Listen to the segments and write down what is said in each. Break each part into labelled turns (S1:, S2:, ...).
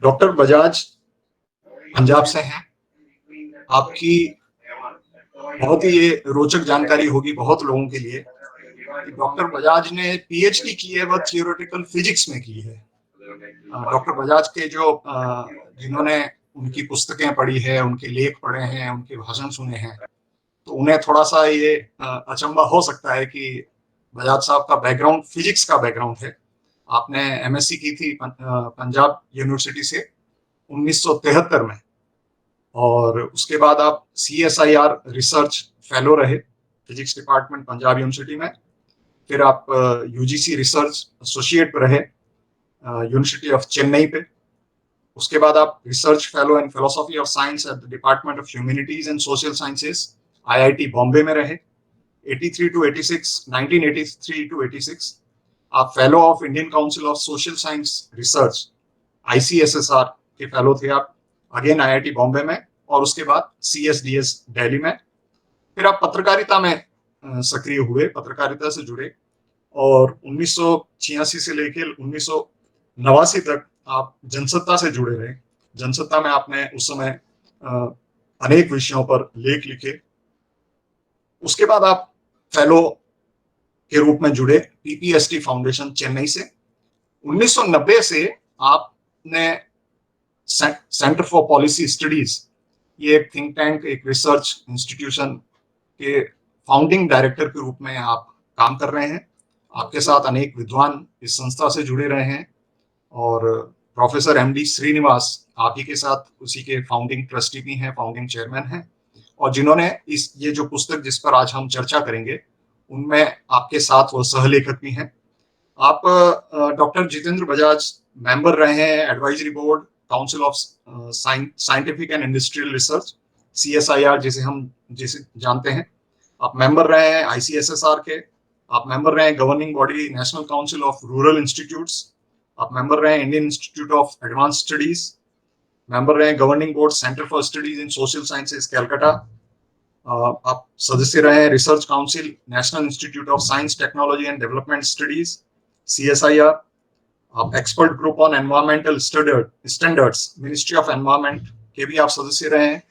S1: Doctor Bajaj Punjab से हैं। आपकी बहुत ही ये रोचक जानकारी होगी बहुत लोगों के लिए कि डॉक्टर बजाज ने पीएचडी की है, वह थियोरेटिकल फिजिक्स में की है। डॉक्टर बजाज के जिन्होंने उनकी पुस्तकें पढ़ी है, उनके लेख पढ़े हैं, उनके भाषण सुने हैं, तो उन्हें थोड़ा सा ये अचंभा हो सकता है कि बजाज साहब का बैकग्राउंड फिजिक्स का बैकग्राउंड है। आपने एमएससी की थी पंजाब यूनिवर्सिटी से 1973 में, और उसके बाद आप CSIR रिसर्च फेलो रहे फिजिक्स डिपार्टमेंट पंजाब यूनिवर्सिटी में। फिर आप UGC रिसर्च एसोसिएट रहे यूनिवर्सिटी ऑफ चेन्नई पे। उसके बाद आप research fellow in philosophy of science at the department of humanities and social sciences IIT Bombay में रहे 83 to 86, 1983 to 86। आप fellow of Indian council of social science research ICSSR के fellow थे आप, अगेन IIT बॉम्बे में, और उसके बाद CSDS दिल्ली में। फिर आप पत्रकारिता में सक्रिय हुए, पत्रकारिता से जुड़े, और 1986 से लेकर 1989 तक आप जनसत्ता से जुड़े रहे। जनसत्ता में आपने उस समय अनेक विषयों पर लेख लिखे। उसके बाद आप फेलो के रूप में जुड़े PPST फाउंडेशन चेन्नई से। 1990 से आपने सेंटर फॉर पॉलिसी स्टडीज, ये एक थिंक टैंक, एक रिसर्च इंस्टीट्यूशन के फाउंडिंग डायरेक्टर के रूप में आप काम कर रहे हैं। आपके साथ अनेक विद्वान इस संस्था से जुड़े रहे हैं, और प्रोफेसर MD श्रीनिवास आप ही के साथ उसी के फाउंडिंग ट्रस्टी भी हैं, फाउंडिंग चेयरमैन हैं, और जिन्होंने ये जो पुस्तक जिस पर आज हम चर्चा करेंगे उनमें आपके साथ वो सहलेखक भी हैं। आप डॉक्टर जितेंद्र बजाज मेंबर रहे हैं advisory board council of scientific and industrial research CSIR जिसे जानते हैं। आप मेंबर रहे हैं ICSSR के। आप मेंबर रहे हैं governing body national council of rural institutes. आप मेंबर रहे हैं Indian institute of advance studies. Member रहे हैं governing board centre for studies in social sciences Calcutta. आप सदस्य रहे हैं research council national institute of science technology and development studies CSIR। आप expert group on environmental standards ministry of environment के भी आप सदस्य रहे हैं।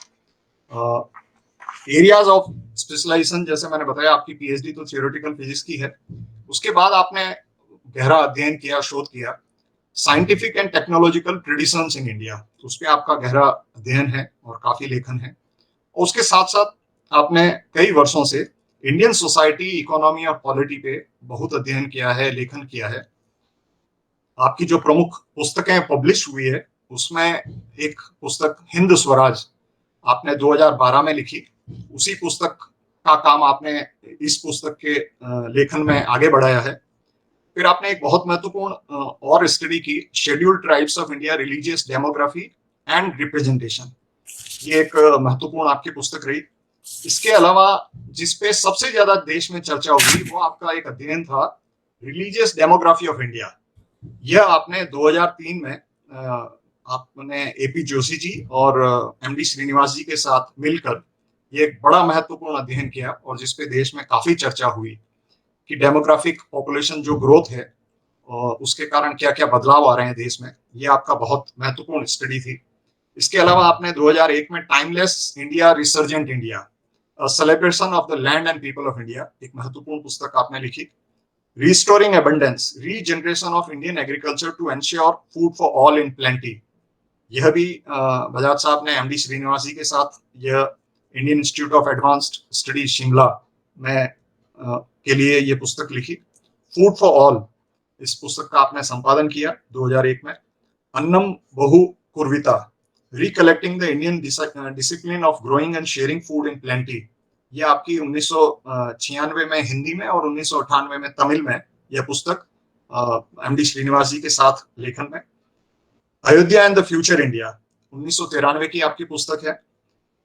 S1: एरियाज ऑफ स्पेशलाइजेशन, जैसे मैंने बताया, आपकी PhD तो थियोरेटिकल फिजिक्स की है। उसके बाद आपने गहरा अध्ययन किया, शोध किया scientific and technological traditions in India, तो उस पर आपका गहरा अध्ययन है और काफी लेखन है। और उसके साथ साथ आपने कई वर्षों से इंडियन सोसाइटी, इकोनॉमी और पॉलिटी पे बहुत अध्ययन किया है, लेखन किया है। आपकी जो प्रमुख पुस्तकें पब्लिश हुई है उसमें एक पुस्तक हिंद स्वराज आपने 2012 में लिखी। उसी पुस्तक का काम आपने इस पुस्तक के लेखन में आगे बढ़ाया है। फिर आपने एक बहुत महत्वपूर्ण और स्टडी की, scheduled tribes of India religious demography and representation. ये एक महत्वपूर्ण आपकी पुस्तक रही। इसके अलावा जिसपे सबसे ज्यादा देश में चर्चा हुई वो आपका एक अध्ययन था रिलीजियस डेमोग्राफी ऑफ इंडिया। यह आपने 2003 में आपने AP जोशी जी और MD श्रीनिवास जी के साथ मिलकर ये एक बड़ा महत्वपूर्ण अध्ययन किया, और जिसपे देश में काफी चर्चा हुई कि डेमोग्राफिक पॉपुलेशन जो ग्रोथ है उसके कारण क्या क्या बदलाव आ रहे हैं देश में। ये आपका बहुत महत्वपूर्ण स्टडी थी। इसके अलावा आपने 2001 में timeless India resurgent India, celebration of the land and people of India, एक महत्वपूर्ण पुस्तक आपने लिखी। Restoring abundance, regeneration of Indian agriculture to ensure food for all in plenty, यह भी बजाज साहब ने MD श्रीनिवास जी के साथ यह Indian institute of advanced studies Shimla में के लिए ये पुस्तक लिखी। फूड फॉर ऑल, इस पुस्तक का आपने संपादन किया 2001 में। अन्नम बहु कुर्विता, recollecting the Indian discipline of growing and sharing food in plenty, ये आपकी 1996 में हिंदी में और 1998 में तमिल में यह पुस्तक MD श्रीनिवास जी के साथ लेखन में। Ayodhya and the future India 1993 की आपकी पुस्तक है।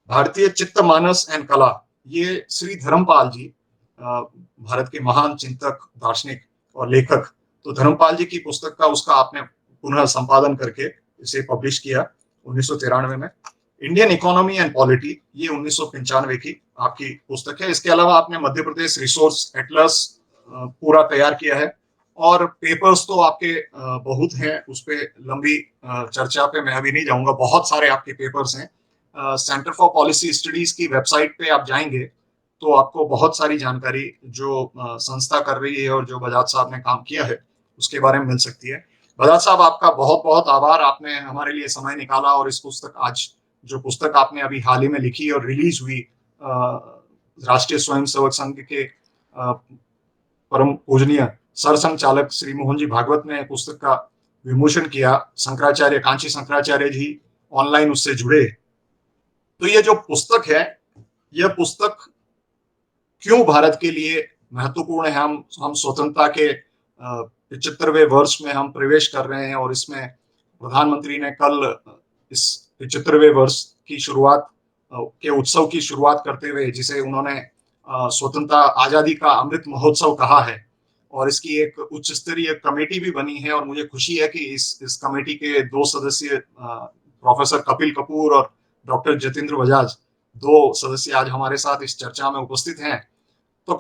S1: भारतीय चित्त मानस एंड कला, ये श्री धर्मपाल जी, भारत के महान चिंतक, दार्शनिक और लेखक, तो धर्मपाल जी की पुस्तक का उसका आपने पुनः संपादन करके इसे पब्लिश किया 1993 में। इंडियन इकोनॉमी एंड पॉलिटी, ये 1995 की आपकी पुस्तक है। इसके अलावा आपने मध्य प्रदेश रिसोर्स एटलस पूरा तैयार किया है और पेपर्स तो आपके बहुत हैं, उस पे लंबी चर्चा पे मैं अभी नहीं जाऊंगा, बहुत सारे आपके पेपर्स हैं। सेंटर फॉर पॉलिसी स्टडीज की वेबसाइट पे आप जाएंगे तो आपको बहुत सारी जानकारी जो संस्था कर रही है और जो बजाज साहब ने काम किया है उसके बारे में मिल सकती है। बजाज साहब, आपका बहुत बहुत आभार, आपने हमारे लिए समय निकाला और इस पुस्तक आज जो पुस्तक आपने अभी हाल ही में लिखी और रिलीज हुई, राष्ट्रीय स्वयंसेवक संघ के परम पूजनीय सरसंघ चालक श्री मोहन जी भागवत ने पुस्तक का विमोचन किया, शंकराचार्य कांची शंकराचार्य जी ऑनलाइन उससे जुड़े। तो ये जो पुस्तक है, यह पुस्तक क्यों भारत के लिए महत्वपूर्ण है, हम स्वतंत्रता के 75वें वर्ष में हम प्रवेश कर रहे हैं और इसमें प्रधानमंत्री ने कल इस 75वें वर्ष की शुरुआत के उत्सव की शुरुआत करते हुए, जिसे उन्होंने स्वतंत्रता आजादी का अमृत महोत्सव कहा है, और इसकी एक उच्च स्तरीय कमेटी भी बनी है। और मुझे खुशी है कि इस कमेटी के 2 सदस्य प्रोफेसर कपिल कपूर और डॉक्टर जतेंद्र बजाज, 2 सदस्य आज हमारे साथ इस चर्चा में उपस्थित हैं। तो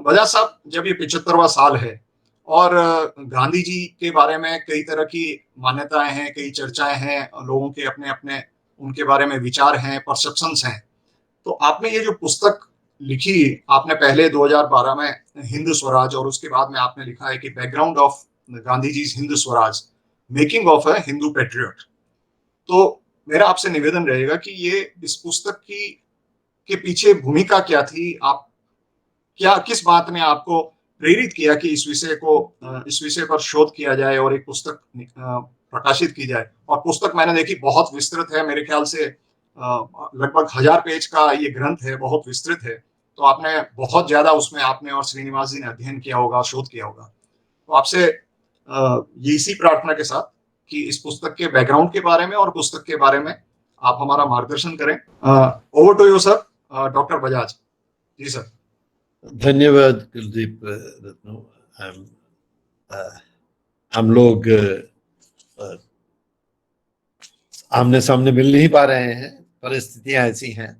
S1: बजाज साहब, जब ये 75वां साल है और गांधी जी के बारे में कई तरह की मान्यताएं हैं, कई चर्चाएं हैं, लोगों के अपने अपने उनके बारे में विचार हैं, परसेप्शंस हैं, तो आपने ये जो पुस्तक लिखी, आपने पहले 2012 में हिंद स्वराज और उसके बाद में आपने लिखा है कि background of Gandhi ji Hind Swaraj, making of a Hindu patriot. तो मेरा आपसे निवेदन रहेगा कि ये इस पुस्तक की के पीछे भूमिका क्या थी, आप क्या किस बात ने आपको प्रेरित किया कि इस विषय पर शोध किया जाए और एक पुस्तक प्रकाशित की जाए। और पुस्तक मैंने देखी, बहुत विस्तृत है, मेरे ख्याल से लगभग 1000 पेज का ये ग्रंथ है, बहुत विस्तृत है। तो आपने बहुत ज्यादा उसमें आपने और श्रीनिवास जी ने अध्ययन किया होगा, शोध किया होगा। तो आपसे ये इसी प्रार्थना के साथ कि इस पुस्तक के बैकग्राउंड के बारे में और पुस्तक के बारे में आप हमारा मार्गदर्शन करें। Over to you sir, doctor Bajaj ji. Sir,
S2: धन्यवाद कुलदीप रत्नो। हम लोग आमने सामने मिल नहीं पा रहे हैं, परिस्थितियां ऐसी हैं।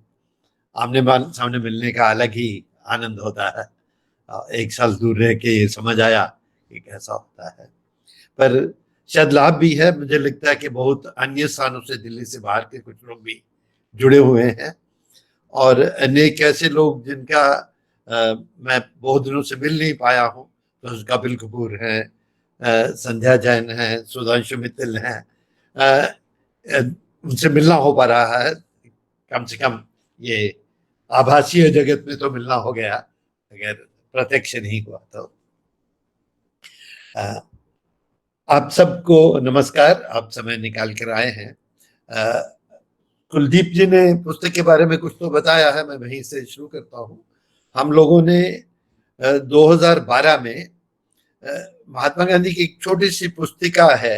S2: आमने सामने मिलने का अलग ही आनंद होता है। 1 साल दूर रह के ये समझ आया कि कैसा होता है, पर शायद लाभ भी है। मुझे लगता है कि बहुत अन्य स्थानों से, दिल्ली से बाहर के कुछ लोग भी जुड़े हुए हैं और अनेक ऐसे लोग जिनका मैं बहुत दिनों से मिल नहीं पाया हूँ। तो कपिल कपूर हैं, संध्या जैन हैं, सुधांशु मित्तल हैं, उनसे मिलना हो पा रहा है। कम से कम ये आभासीय जगत में तो मिलना हो गया, अगर प्रत्यक्ष नहीं हुआ तो। आप सबको नमस्कार, आप समय निकाल कर आए हैं। कुलदीप जी ने पुस्तक के बारे में कुछ तो बताया है, मैं वहीं से शुरू करता हूँ। हम लोगों ने 2012 में महात्मा गांधी की एक छोटी सी पुस्तिका है,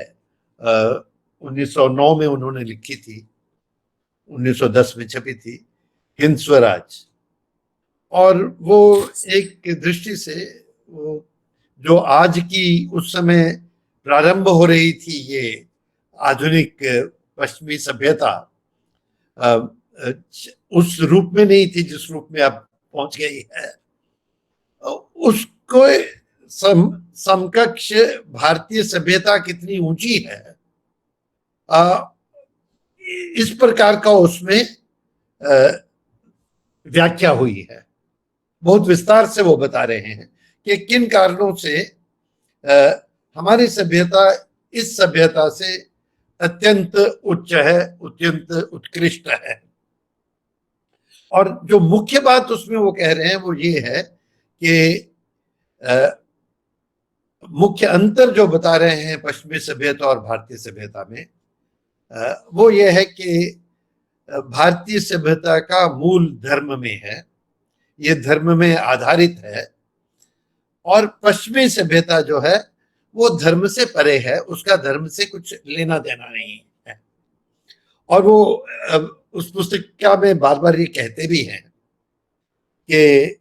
S2: 1909 में उन्होंने लिखी थी, 1910 में छपी थी, हिंद स्वराज। और वो एक दृष्टि से वो जो आज की उस समय प्रारंभ हो रही थी ये आधुनिक पश्चिमी सभ्यता, उस रूप में नहीं थी जिस रूप में अब पहुंच गई है, उसको समकक्ष भारतीय सभ्यता कितनी ऊंची है, इस प्रकार का उसमें व्याख्या हुई है। बहुत विस्तार से वो बता रहे हैं कि किन कारणों से हमारी सभ्यता इस सभ्यता से अत्यंत उच्च है, अत्यंत उत्कृष्ट है। और जो मुख्य बात उसमें वो कह रहे हैं वो ये है कि मुख्य अंतर जो बता रहे हैं पश्चिमी सभ्यता और भारतीय सभ्यता में, वो ये है कि भारतीय सभ्यता का मूल धर्म में है, ये धर्म में आधारित है, और पश्चिमी सभ्यता जो है वो धर्म से परे है, उसका धर्म से कुछ लेना देना नहीं है। और वो उस पुस्तिका में बार बार ये कहते भी हैं कि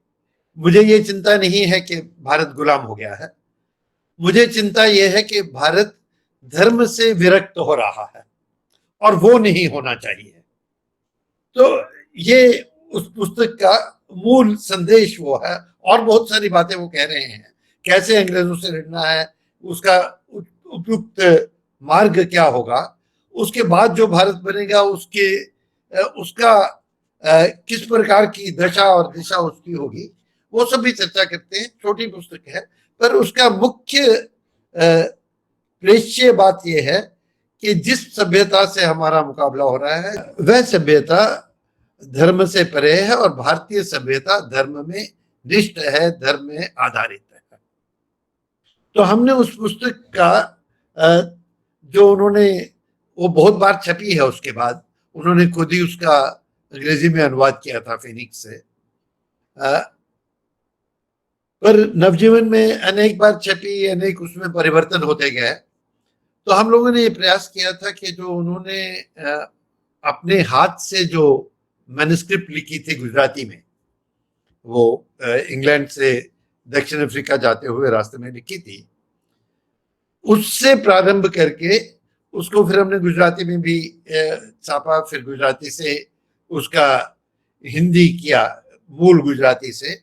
S2: मुझे ये चिंता नहीं है कि भारत गुलाम हो गया है, मुझे चिंता ये है कि भारत धर्म से विरक्त हो रहा है और वो नहीं होना चाहिए। तो ये उस पुस्तक का मूल संदेश वो है। और बहुत सारी बातें वो कह रहे हैं कैसे अंग्रेजों से लड़ना है, उसका उपयुक्त मार्ग क्या होगा, उसके बाद जो भारत बनेगा उसका किस प्रकार की दशा और दिशा उसकी होगी, वो सब भी चर्चा करते हैं। छोटी पुस्तक है, पर उसका मुख्य प्रेष्य बात यह है कि जिस सभ्यता से हमारा मुकाबला हो रहा है वह सभ्यता धर्म से परे है और भारतीय सभ्यता धर्म में निष्ठ है, धर्म में आधारित है। तो हमने उस पुस्तक का जो उन्होंने, वो बहुत बार छपी है, उसके बाद उन्होंने खुद ही उसका अंग्रेजी में अनुवाद किया था फिनिक्स से, पर नवजीवन में अनेक बार छपी, अनेक उसमें परिवर्तन होते गए। तो हम लोगों ने ये प्रयास किया था कि जो उन्होंने अपने हाथ से जो मैन्युस्क्रिप्ट लिखी थी गुजराती में, वो इंग्लैंड से दक्षिण अफ्रीका जाते हुए रास्ते में लिखी थी, उससे प्रारंभ करके उसको फिर हमने गुजराती में भी छापा, फिर गुजराती से उसका हिंदी किया मूल गुजराती से,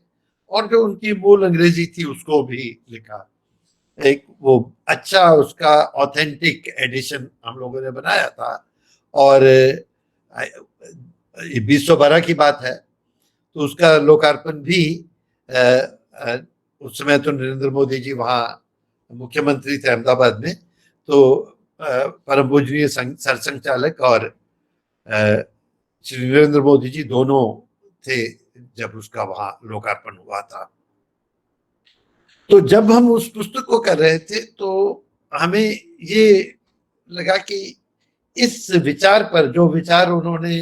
S2: और जो उनकी मूल अंग्रेजी थी उसको भी लिखा। एक वो अच्छा उसका ऑथेंटिक एडिशन हम लोगों ने बनाया था। और 2012 की बात है, तो उसका लोकार्पण भी उस समय तो नरेंद्र मोदी जी वहाँ मुख्यमंत्री थे अहमदाबाद में, तो परम पूजनीय सरसंघचालक और श्री नरेंद्र मोदी जी दोनों थे जब उसका वहाँ लोकार्पण हुआ था। तो जब हम उस पुस्तक को कर रहे थे तो हमें ये लगा कि इस विचार पर, जो विचार उन्होंने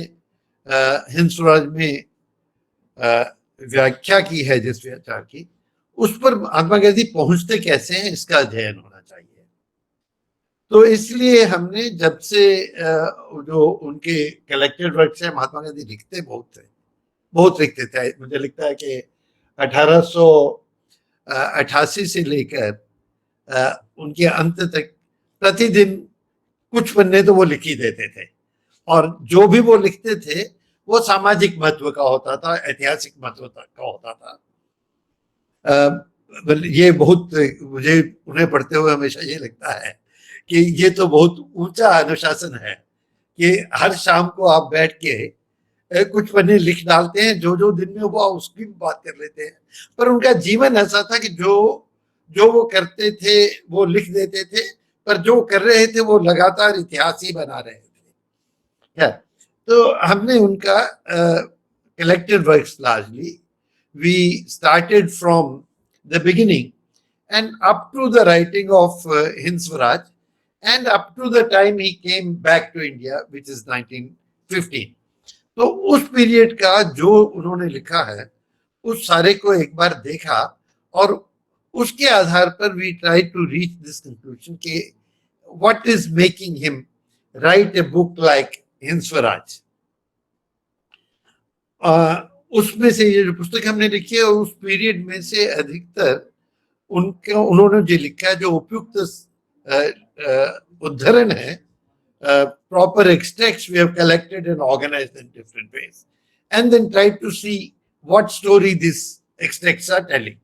S2: हिंद स्वराज में व्याख्या की है, जिस विचार की, उस पर महात्मा गांधी पहुंचते कैसे हैं, इसका अध्ययन होना चाहिए। तो इसलिए हमने जब से जो उनके कलेक्टेड वर्क से, महात्मा गांधी लिखते बहुत लिखते थे। मुझे लगता है कि 1888 से लेकर उनके अंत तक प्रतिदिन कुछ पन्ने तो वो लिख ही देते थे, और जो भी वो लिखते थे वो सामाजिक महत्व का होता था, ऐतिहासिक महत्व का होता था। ये बहुत, मुझे उन्हें पढ़ते हुए हमेशा ये लगता है कि ये तो बहुत ऊंचा अनुशासन है कि हर शाम को आप बैठ के कुछ पन्ने लिख डालते हैं, जो जो दिन में हुआ उसकी बात कर लेते हैं। पर उनका जीवन ऐसा था कि जो वो करते थे वो लिख देते थे, पर जो कर रहे थे वो लगातार इतिहास ही बना रहे थे। तो हमने उनका collected works largely, we started from the beginning and up to the writing of Hind Swaraj and up to the time he came back to India, which is 1915. तो उस पीरियड का जो उन्होंने लिखा है उस सारे को एक बार देखा, और उसके आधार पर we try to reach this conclusion कि what is making him write a book like Hind Swaraj. उसमें से ये जो पुस्तक हमने लिखी है उस पीरियड में से अधिकतर उन्होंने जो लिखा है, जो उपयुक्त उद्धरण है, proper extracts we have collected and organized in different ways, and then tried to see what story these extracts are telling.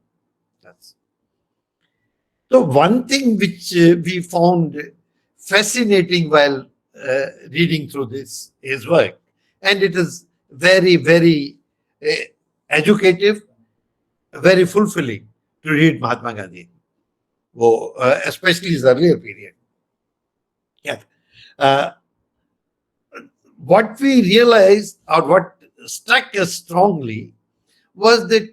S2: So one thing which we found fascinating while reading through his work, and it is very, very educative, very fulfilling to read Mahatma Gandhi, especially his earlier period. What we realized, or what struck us strongly, was that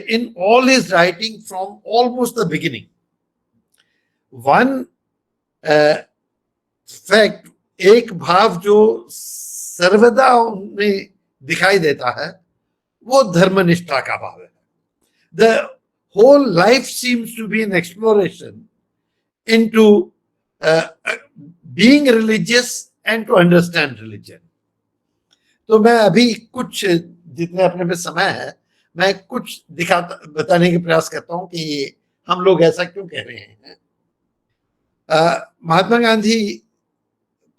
S2: in all his writing from almost the beginning, one fact, एक भाव जो सर्वदा उनमें दिखाई देता है वो धर्मनिष्ठा का भाव है। The whole life seems to be an exploration into being religious and to understand religion. तो मैं अभी कुछ, जितने अपने में समय है, मैं कुछ बताने के प्रयास करता हूं कि हम लोग ऐसा क्यों कह रहे हैं। महात्मा गांधी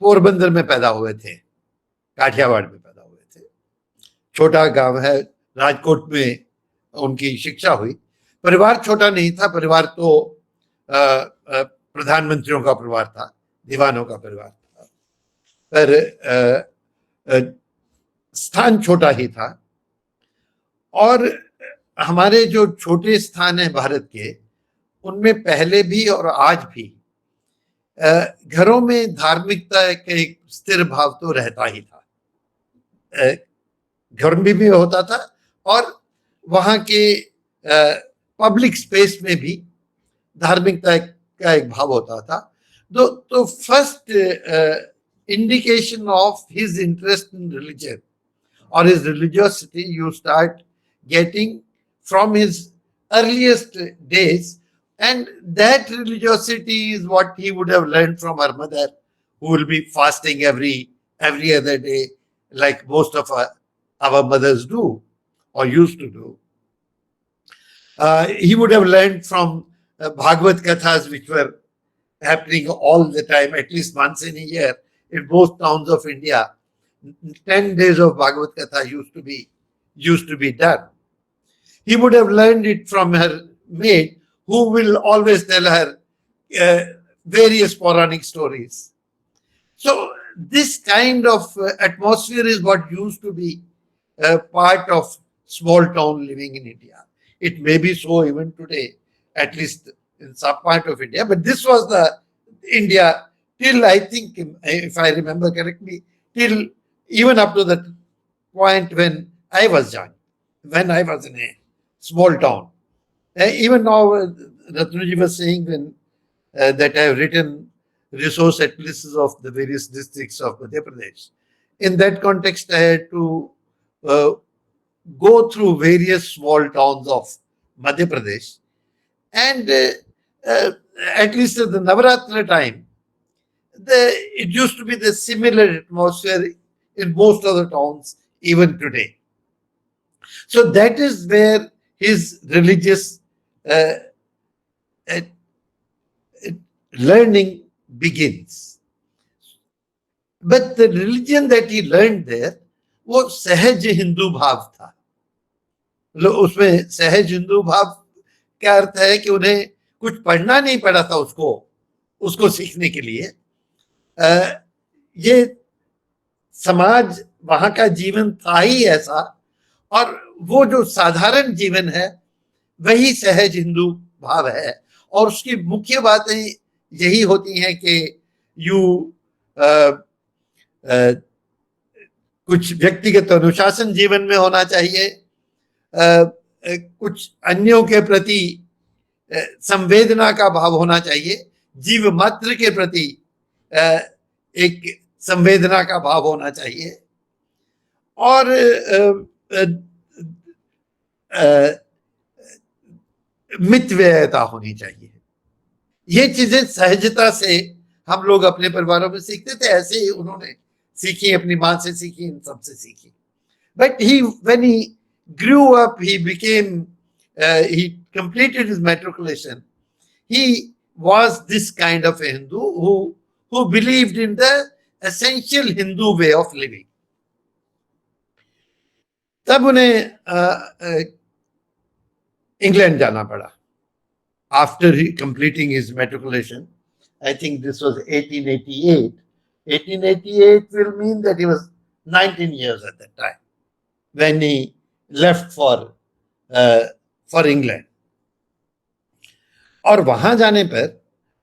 S2: पोरबंदर में पैदा हुए थे, काठियावाड़ में पैदा हुए थे, छोटा गांव है, राजकोट में उनकी शिक्षा हुई, परिवार छोटा नहीं था, परिवार तो प्रधानमंत्रियों का परिवार था, दीवानों का परिवार था, पर स्थान छोटा ही था। और हमारे जो छोटे स्थान हैं भारत के, उनमें पहले भी और आज भी घरों में धार्मिकता का एक स्थिर भाव तो रहता ही था। घर में भी होता था और वहाँ के पब्लिक स्पेस में भी धार्मिकता का एक भाव होता था। तो first indication of his interest in religion or his religiosity you start getting from his earliest days, and that religiosity is what he would have learned from her mother, who will be fasting every other day, like most of our mothers do or used to do. He would have learned from Bhagavad Kathas, which were happening all the time, at least once in a year, in most towns of India. 10 days of Bhagavad Katha used to be done. He would have learned it from her maid, who will always tell her various Puranic stories. So this kind of atmosphere is what used to be part of small town living in India. It may be so even today, at least in some part of India, but this was the India till, I think, if I remember correctly, till even up to the point when I was young, when I was in a small town. Even now, Ratnaji was saying when that I have written resource atlases of the various districts of Madhya Pradesh. In that context, I had to go through various small towns of Madhya Pradesh, and at least at the Navaratri time, it used to be the similar atmosphere in most other towns even today. So that is where his religious learning begins. But the religion that he learned there, वो सहज हिंदू भाव था। उसमें सहज हिंदू भाव क्या अर्थ है कि उन्हें कुछ पढ़ना नहीं पड़ा था उसको सीखने के लिए। ये समाज, वहां का जीवन था ही ऐसा, और वो जो साधारण जीवन है वही सहज हिंदू भाव है। और उसकी मुख्य बातें यही होती हैं कि कुछ व्यक्तिगत अनुशासन जीवन में होना चाहिए, कुछ अन्यों के प्रति संवेदना का भाव होना चाहिए, जीव मात्र के प्रति एक संवेदना का भाव होना चाहिए, और मितव्ययता होनी चाहिए। ये चीजें सहजता से हम लोग अपने परिवारों में सीखते थे, ऐसे ही उन्होंने सीखी, अपनी माँ से सीखी, इन सब से सीखी। But when he grew up, he completed his matriculation. He was this kind of a Hindu who believed in the essential Hindu way of living. तब उन्हें इंग्लैंड जाना पड़ा after completing his matriculation. I think this was 1888. 1888 will mean that he was 19 years at that time when he left for England. और वहां जाने पर,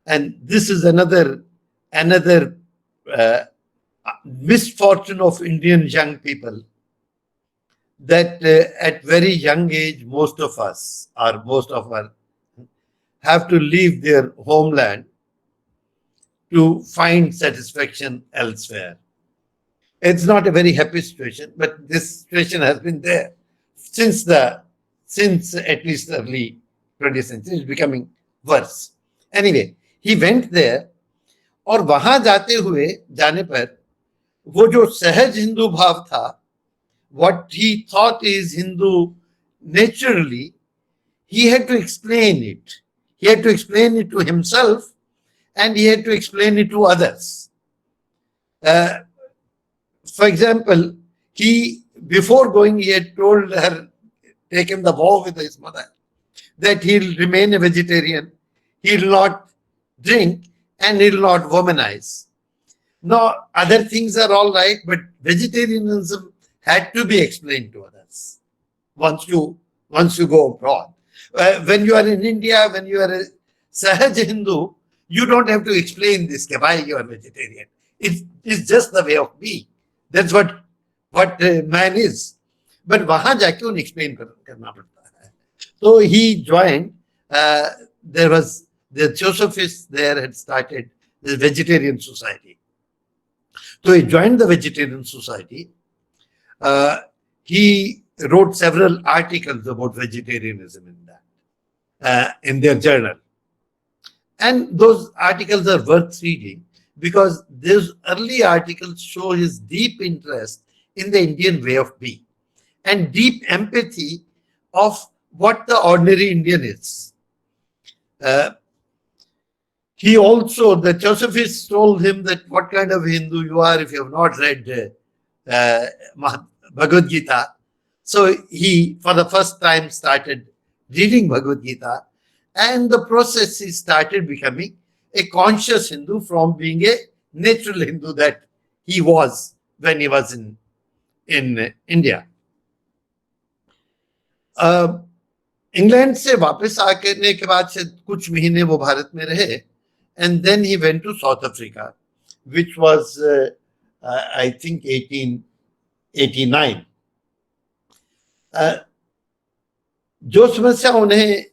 S2: and this is another misfortune of Indian young people, that at very young age most of us have to leave their homeland to find satisfaction elsewhere. It's not a very happy situation, but this situation has been there since at least the early 20th century. It's becoming worse. Anyway, he went there, और वहां जाने पर वो जो सहज हिंदू भाव था, what he thought is Hindu naturally, he had to explain it. He had to explain it to himself, and he had to explain it to others. For example, before going, he had told her, taken the vow with his mother, that he'll remain a vegetarian, he'll not drink, and he'll not womanize. No, other things are all right, but vegetarianism had to be explained to others once you go abroad. When you are in India, when you are a Sahaj Hindu, you don't have to explain this why you are vegetarian. It's just the way of being. That's what man is. But वहां जाके उन्हें explain करना पड़ता है. So he joined. There was the Theosophists there had started the vegetarian society. So he joined the vegetarian society. He wrote several articles about vegetarianism in their journal. And those articles are worth reading because those early articles show his deep interest in the Indian way of being and deep empathy of what the ordinary Indian is. He also, the Theosophists told him that what kind of Hindu you are if you have not read Bhagavad Gita. So he, for the first time, started reading Bhagavad Gita, and the process he started becoming a conscious Hindu from being a natural Hindu that he was when he was in India. England से वापस आने के बाद से कुछ महीने वो भारत में रहे, and then he went to South Africa, which was I think 1889. जो समस्या उन्हें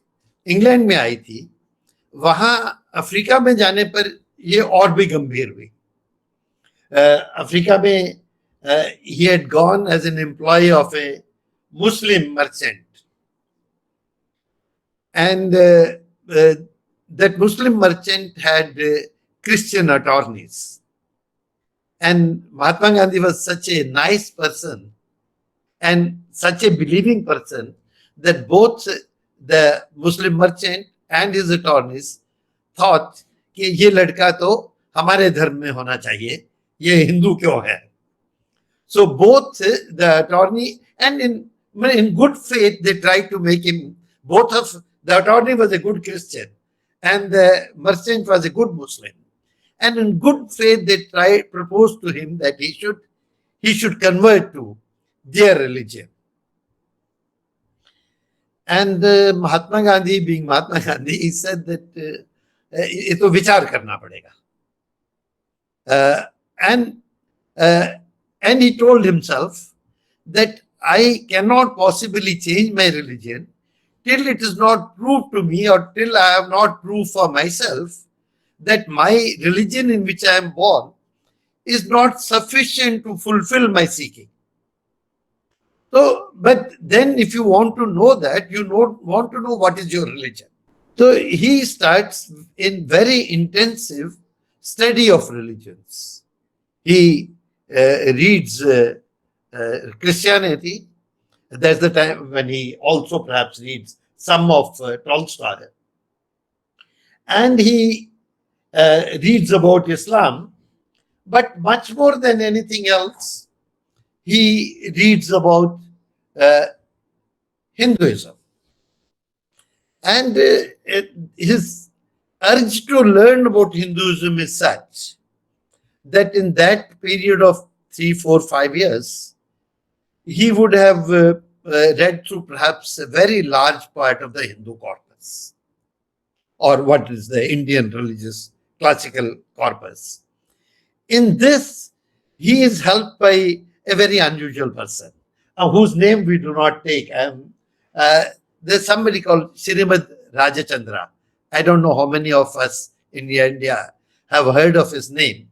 S2: इंग्लैंड में आई थी, वहां अफ्रीका में जाने पर ये और भी गंभीर हुई. अफ्रीका में he had gone as an employee of a Muslim merchant, and that Muslim merchant had Christian attorneys, and Mahatma Gandhi was such a nice person and such a believing person that both the Muslim merchant and his attorneys thought कि ये लड़का तो हमारे धर्म में होना चाहिए, ये हिंदू क्यों है. So both the attorney and in good faith they tried to make him, both of the attorney was a good Christian and the merchant was a good Muslim, and in good faith they proposed to him that he should convert to their religion. And Mahatma Gandhi, being Mahatma Gandhi, he said that ये तो विचार करना पड़ेगा. And he told himself that I cannot possibly change my religion till it is not proved to me, or till I have not proved for myself that my religion in which I am born is not sufficient to fulfill my seeking. So, but then if you want to know that, you want to know what is your religion. So he starts in very intensive study of religions. He reads Christianity. That's the time when he also perhaps reads some of Tolstoy. And he reads about Islam, but much more than anything else, he reads about Hinduism. And his urge to learn about Hinduism is such that in that period of 3, 4, 5 years, he would have read through perhaps a very large part of the Hindu corpus, or what is the Indian religious classical corpus. In this, he is helped by a very unusual person, whose name we do not take. There's somebody called Srimad Rajachandra. I don't know how many of us in India have heard of his name.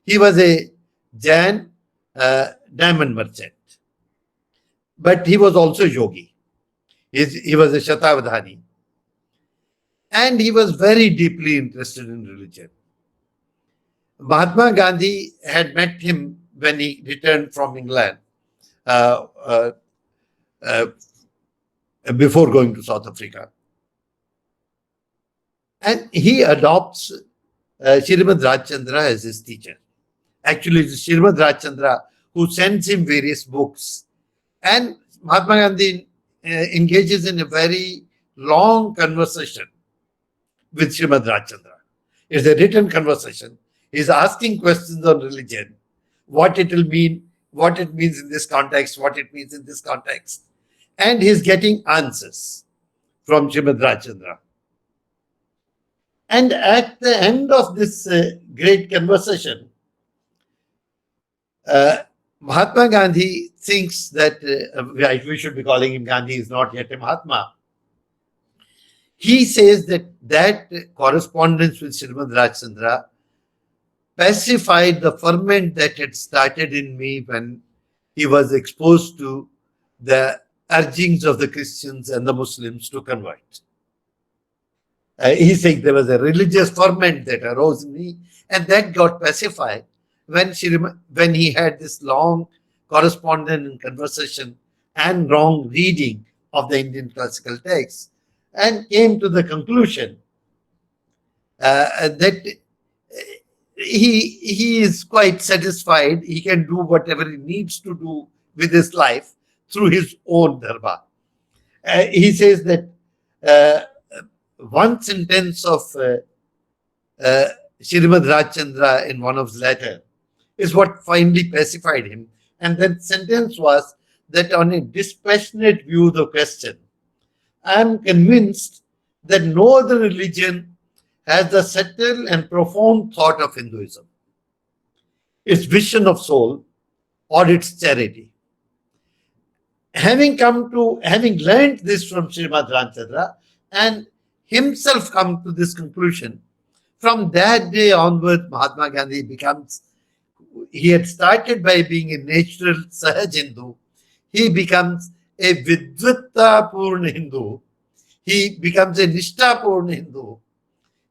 S2: He was a Jain diamond merchant, but he was also yogi. He was a Shatabdhani, and he was very deeply interested in religion. Mahatma Gandhi had met him when he returned from England before going to South Africa. And he adopts Srimad Rajachandra as his teacher. Actually, it's Srimad Rajachandra who sends him various books. And Mahatma Gandhi engages in a very long conversation with Srimad Rajchandra. It's a written conversation. He's asking questions on religion, what it will mean, what it means in this context, what it means in this context. And he's getting answers from Srimad Rajchandra. And at the end of this great conversation, Mahatma Gandhi thinks that we should be calling him Gandhi, is not yet a Mahatma. He says that correspondence with Srimad Rajchandra pacified the ferment that had started in me when he was exposed to the urgings of the Christians and the Muslims to convert. He's saying there was a religious ferment that arose in me, and that got pacified when he had this long correspondence and conversation and wrong reading of the Indian classical texts, and came to the conclusion that he is quite satisfied. He can do whatever he needs to do with his life through his own dharma. He says that one sentence of Srimad Rajchandra in one of his letters is what finally pacified him. And that sentence was that on a dispassionate view of the question, I am convinced that no other religion has the subtle and profound thought of Hinduism, its vision of soul, or its charity. Having learned this from Srimad Rajchandra and himself come to this conclusion, from that day onward, Mahatma Gandhi he had started by being a natural Sahaj Hindu. He becomes a Vidvita Purna Hindu. He becomes a Nishtha Purna Hindu.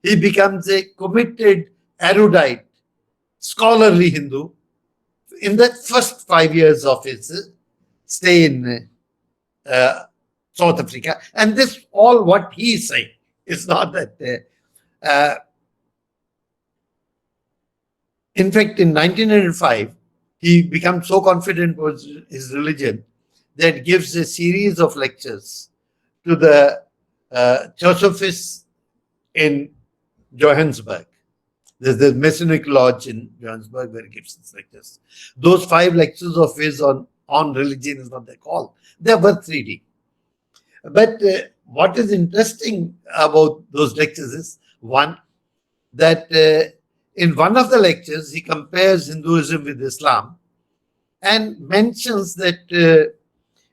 S2: He becomes a committed, erudite, scholarly Hindu in the first 5 years of his stay in South Africa. And this all what he is saying. It's not that. In fact, in 1905, he becomes so confident with his religion that gives a series of lectures to the Theosophists in Johannesburg. There's the Masonic Lodge in Johannesburg where he gives his lectures. Those 5 lectures of his on religion is what they call. They're worth reading. But what is interesting about those lectures is, one, that in one of the lectures, he compares Hinduism with Islam and mentions that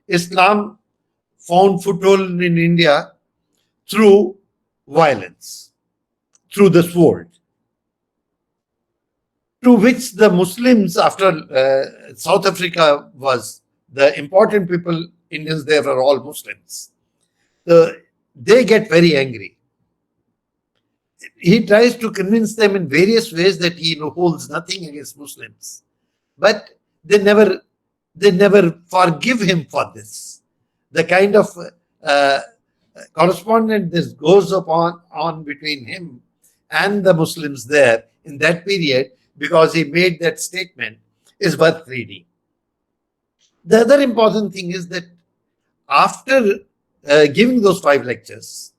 S2: Islam found foothold in India through violence, through the sword, to which the Muslims, after South Africa was the important people, Indians there were all Muslims. So they get very angry. He tries to convince them in various ways that he holds nothing against Muslims, but they never forgive him for this. The kind of correspondence that goes on between him and the Muslims there in that period, because he made that statement, is worth reading. The other important thing is that after giving those 5 lectures,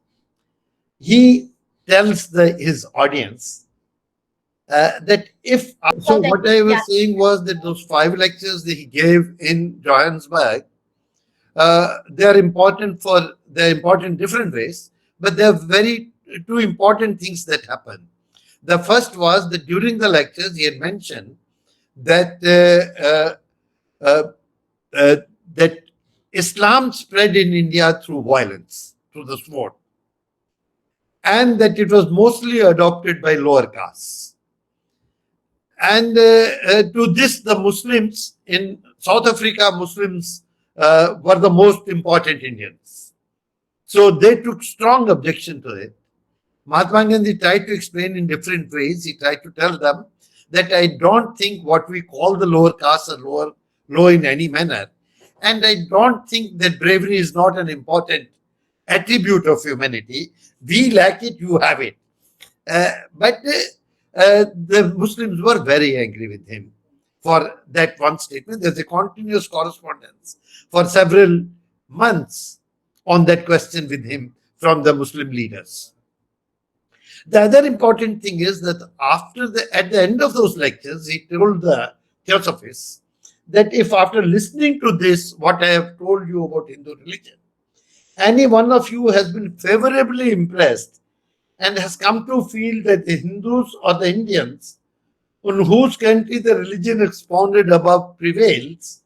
S2: he tells his audience that if... So what I was saying was that those 5 lectures that he gave in Johannesburg, they're important in different ways, but there are 2 important things that happened. The first was that during the lectures, he had mentioned that that Islam spread in India through violence, through the sword, and that it was mostly adopted by lower castes. And to this, the Muslims in South Africa, were the most important Indians. So they took strong objection to it. Mahatma Gandhi tried to explain in different ways. He tried to tell them that I don't think what we call the lower castes are low in any manner. And I don't think that bravery is not an important attribute of humanity. We lack it, you have it. But the Muslims were very angry with him for that one statement. There's a continuous correspondence for several months on that question with him from the Muslim leaders. The other important thing is that at the end of those lectures, he told the Theosophists that if after listening to this, what I have told you about Hindu religion, any one of you has been favorably impressed and has come to feel that the Hindus or the Indians, on whose country the religion expounded above prevails,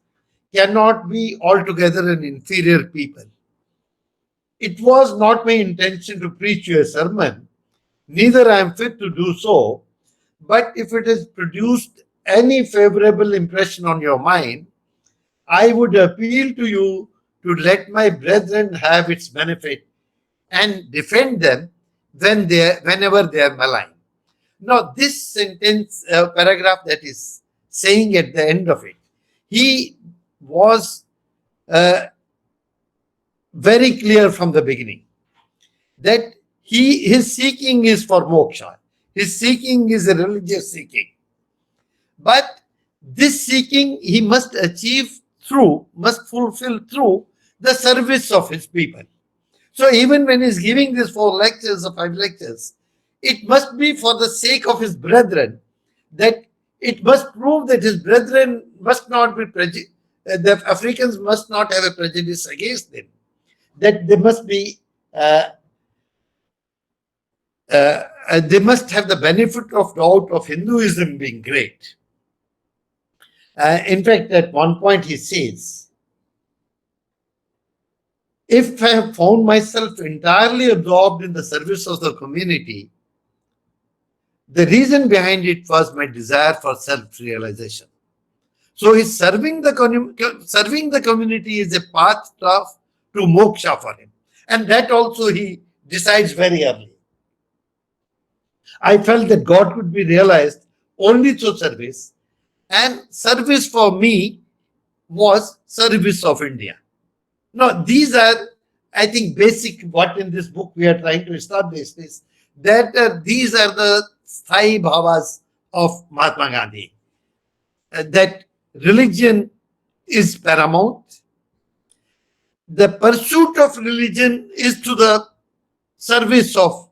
S2: cannot be altogether an inferior people. It was not my intention to preach you a sermon, neither I am fit to do so, but if it has produced any favorable impression on your mind, I would appeal to you to let my brethren have its benefit and defend them whenever they are maligned. Now, this sentence, paragraph that is saying at the end of it, he was very clear from the beginning that his seeking is for moksha. His seeking is a religious seeking. But this seeking he must fulfill through the service of his people. So even when he's giving these 4 lectures or 5 lectures, it must be for the sake of his brethren, that it must prove that his brethren must not be the Africans must not have a prejudice against them, that they must be they must have the benefit of doubt of Hinduism being great. In fact, at one point he says, if I have found myself entirely absorbed in the service of the community, the reason behind it was my desire for self-realization. So he's serving the community is a path to moksha for him. And that also he decides very early. I felt that God could be realized only through service, and service for me was service of India. Now, these are, I think, basic what in this book we are trying to establish is that these are the Sthai Bhavas of Mahatma Gandhi. That religion is paramount. The pursuit of religion is to the service of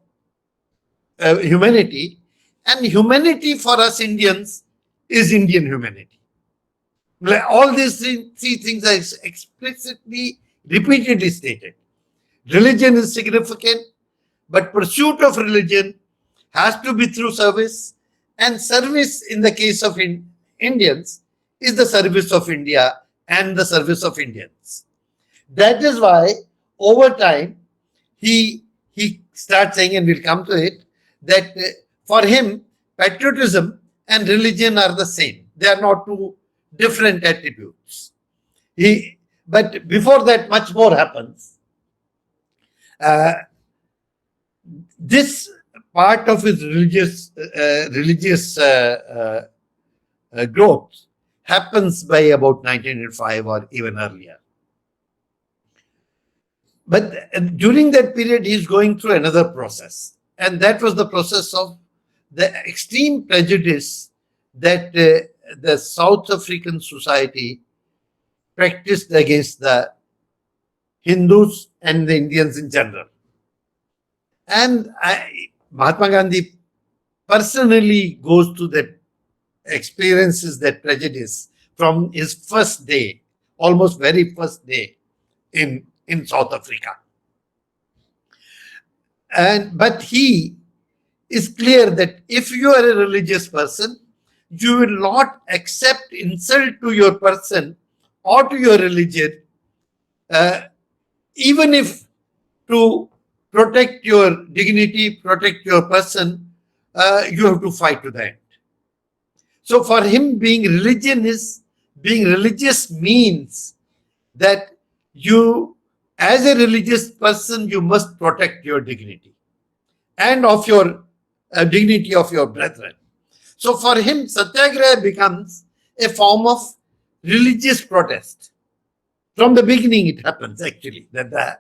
S2: humanity, and humanity for us Indians is Indian humanity. All these 3 things are explicitly, repeatedly stated. Religion is significant, but pursuit of religion has to be through service, and service in the case of Indians is the service of India and the service of Indians. That is why over time he starts saying, and we'll come to it, that for him patriotism and religion are the same. They are not 2 different attributes. But before that, much more happens. This part of his religious growth happens by about 1905 or even earlier. But during that period, he's going through another process. And that was the process of the extreme prejudice that the South African society practiced against the Hindus and the Indians in general. And Mahatma Gandhi personally goes to that, experiences that prejudice from his first day, almost very first day in South Africa. But he is clear that if you are a religious person, you will not accept insult to your person or to your religion, even if to protect your dignity, protect your person, you have to fight to the end. So for him, being religious means that you, as a religious person, you must protect your dignity and of your dignity of your brethren. So for him, Satyagraha becomes a form of religious protest. From the beginning, it happens actually. That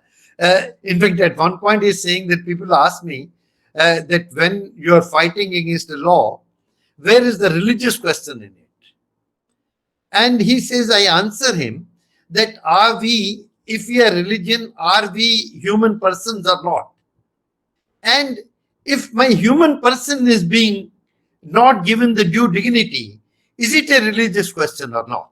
S2: in fact, at one point, he's saying that people ask me that when you are fighting against the law, where is the religious question in it? And he says, I answer him that if we are religion, are we human persons or not? And if my human person is being not given the due dignity, is it a religious question or not?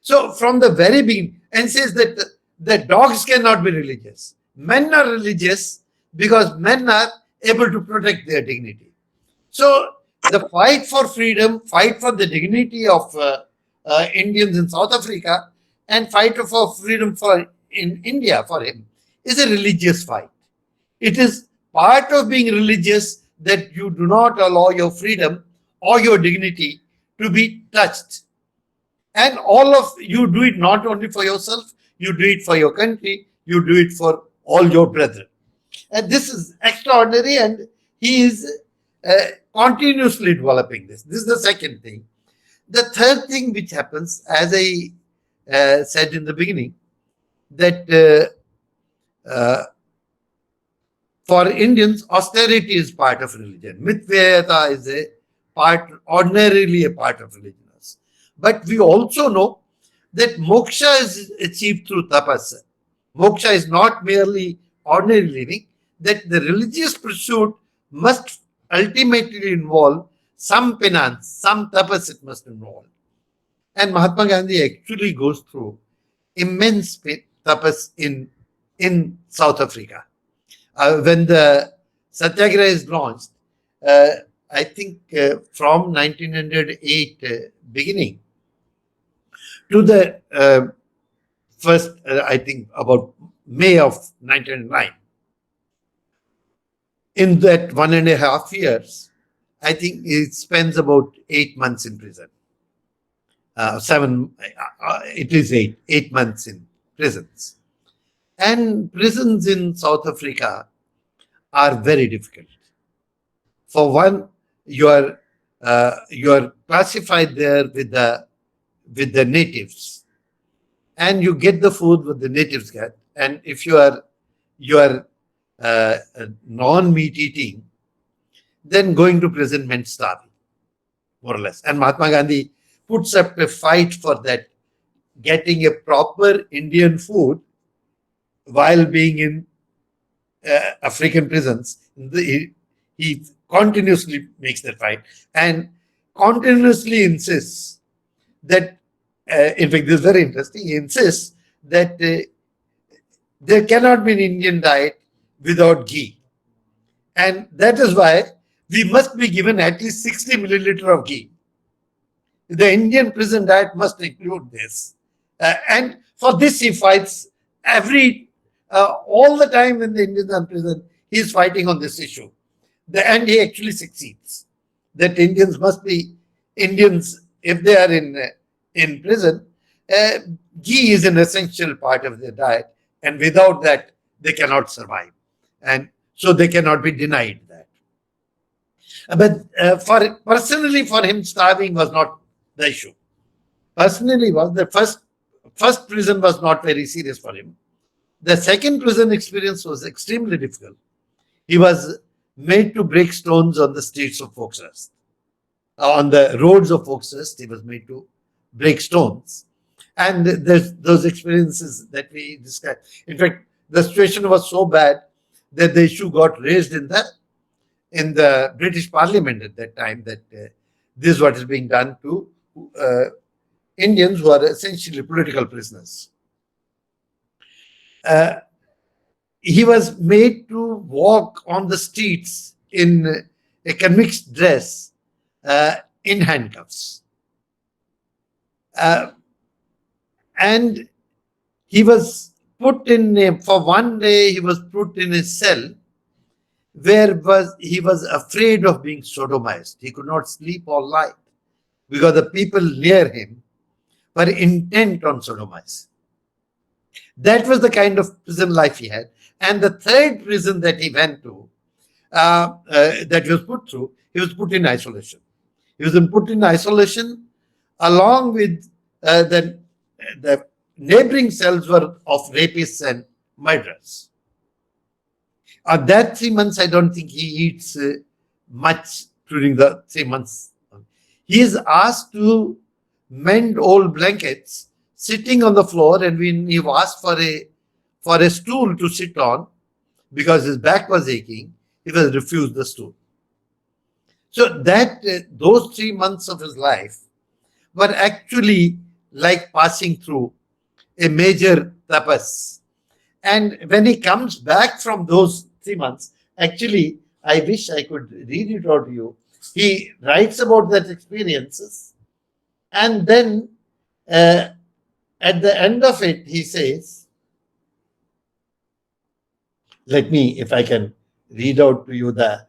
S2: So from the very beginning, and says that the dogs cannot be religious. Men are religious because men are able to protect their dignity. So the fight for freedom, fight for the dignity of Indians in South Africa, and fight for freedom for in India for him is a religious fight. It is part of being religious that you do not allow your freedom or your dignity to be touched. And all of you do it not only for yourself, you do it for your country, you do it for all your brethren. And this is extraordinary, and he is continuously developing this. This is the second thing. The third thing which happens, as I said in the beginning, that for Indians, austerity is part of religion. Mitvayata is a part, ordinarily a part of religion. But we also know that moksha is achieved through tapas. Moksha is not merely ordinary living, that the religious pursuit must ultimately involve some penance, some tapas it must involve. And Mahatma Gandhi actually goes through immense tapas in South Africa. When the Satyagraha is launched, I think from 1908 beginning to the first, I think about May of 1909. In that 1.5 years, I think he spends about 8 months in prison. It is 8 months in prisons. And prisons in South Africa are very difficult. For one, you are classified there with the natives, and you get the food what the natives get. And if you are non-meat eating, then going to prison meant starving, more or less. And Mahatma Gandhi puts up a fight for that, getting a proper Indian food while being in African prisons. He continuously makes that fight and continuously insists that, in fact, this is very interesting, he insists that there cannot be an Indian diet without ghee. And that is why we must be given at least 60 milliliter of ghee. The Indian prison diet must include this. And for this he fights all the time when the Indians are in prison, he is fighting on this issue. And he actually succeeds. That Indians must be Indians if they are in prison. Ghee is an essential part of their diet, and without that they cannot survive, and so they cannot be denied that. But personally, for him, starving was not the issue. Personally, was the first prison was not very serious for him. The second prison experience was extremely difficult. He was made to break stones on the streets of Foxhurst. On the roads of Foxhurst, he was made to break stones. And there's those experiences that we described. In fact, the situation was so bad that the issue got raised in the British Parliament at that time, that this is what is being done to Indians who are essentially political prisoners. He was made to walk on the streets in a convict's dress, in handcuffs. And he was put for one day, he was put in a cell where he was afraid of being sodomized. He could not sleep all night because the people near him were intent on sodomizing. That was the kind of prison life he had. And the third prison that he went to, that he was put through, he was put in isolation. He was put in isolation along with the neighboring cells were of rapists and murderers. That 3 months, I don't think he eats much during the 3 months. He is asked to mend old blankets sitting on the floor, and when he asked for a stool to sit on, because his back was aching, he was refused the stool. So that those 3 months of his life were actually like passing through a major tapas. And when he comes back from those 3 months, actually, I wish I could read it out to you. He writes about that experiences, and then at the end of it, he says, let me, if I can read out to you the.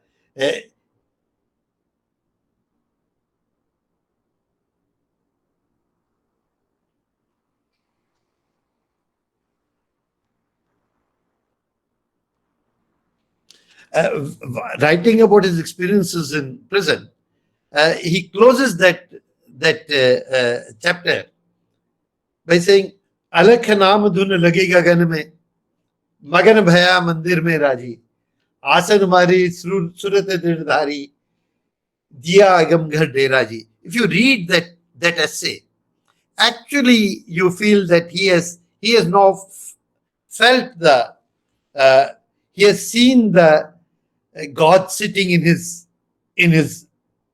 S2: Writing about his experiences in prison, he closes that chapter by saying, "अलख नाम धुन लगी गगन में, मगन भया मंदिर में राजी, आसन मारी सुरत दृढ़धारी, दिया अगम घर डेरा जी." If you read that essay, actually you feel that he has now felt he has seen the God sitting in his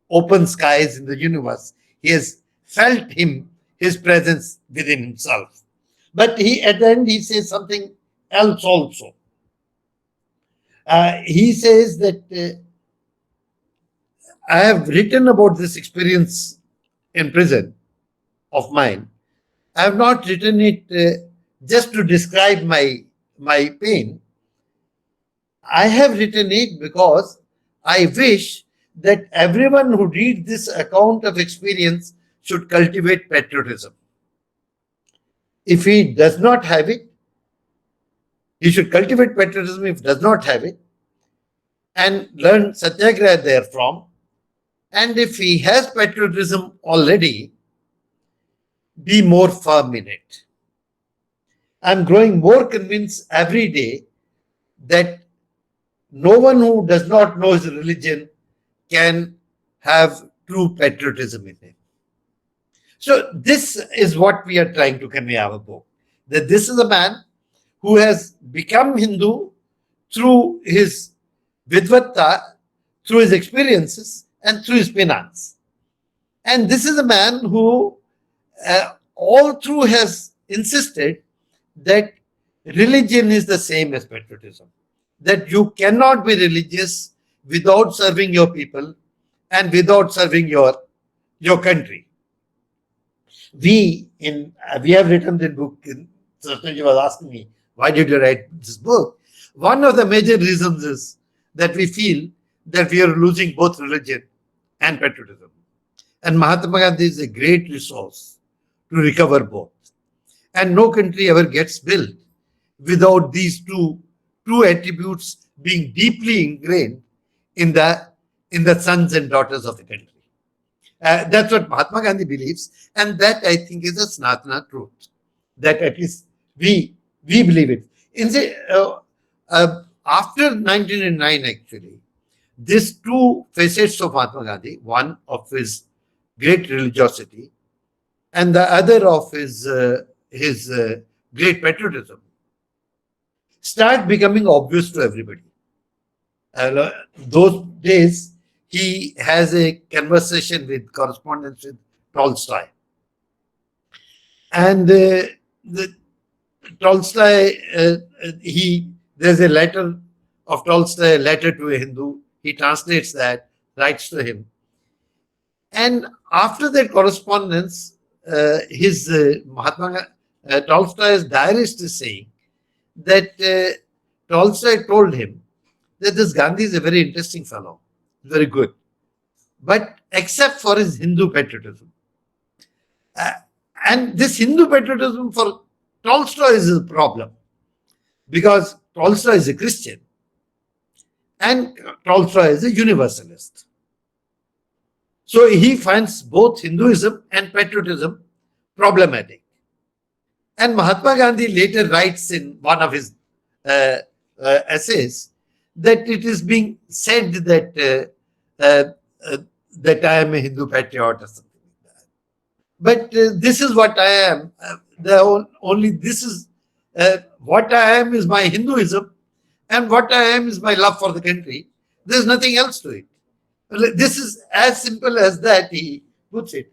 S2: open skies in the universe. He has felt his presence within himself. But at the end he says something else also. He says that I have written about this experience in prison of mine. I have not written it just to describe my pain. I have written it because I wish that everyone who reads this account of experience should cultivate patriotism. If he does not have it, he should cultivate patriotism if he does not have it, and learn Satyagraha therefrom. And if he has patriotism already, be more firm in it. I'm growing more convinced every day that no one who does not know his religion can have true patriotism in him. So this is what we are trying to convey our book. That this is a man who has become Hindu through his vidvatta, through his experiences, and through his penance. And this is a man who all through has insisted that religion is the same as patriotism. That you cannot be religious without serving your people and without serving your country. We have written the book. Certainly, you was asking me, why did you write this book? One of the major reasons is that we feel that we are losing both religion and patriotism. And Mahatma Gandhi is a great resource to recover both. And no country ever gets built without these two attributes being deeply ingrained in the sons and daughters of the country. That's what Mahatma Gandhi believes, and that I think is a Sanatana truth. That at least we believe it. After 1909, actually, these two facets of Mahatma Gandhi, one of his great religiosity, and the other of his great patriotism, start becoming obvious to everybody. Those days, he has a correspondence with Tolstoy. And Tolstoy, there's a letter of Tolstoy, a letter to a Hindu. He translates that, writes to him. And after that correspondence, Tolstoy's diarist is saying that Tolstoy told him that this Gandhi is a very interesting fellow, very good, but except for his Hindu patriotism. And this Hindu patriotism for Tolstoy is a problem, because Tolstoy is a Christian and Tolstoy is a universalist. So he finds both Hinduism and patriotism problematic. And Mahatma Gandhi later writes in one of his essays that it is being said that I am a Hindu patriot or something like that. But this is what I am. What I am is my Hinduism, And what I am is my love for the country. There's nothing else to it. This is as simple as that, he puts it.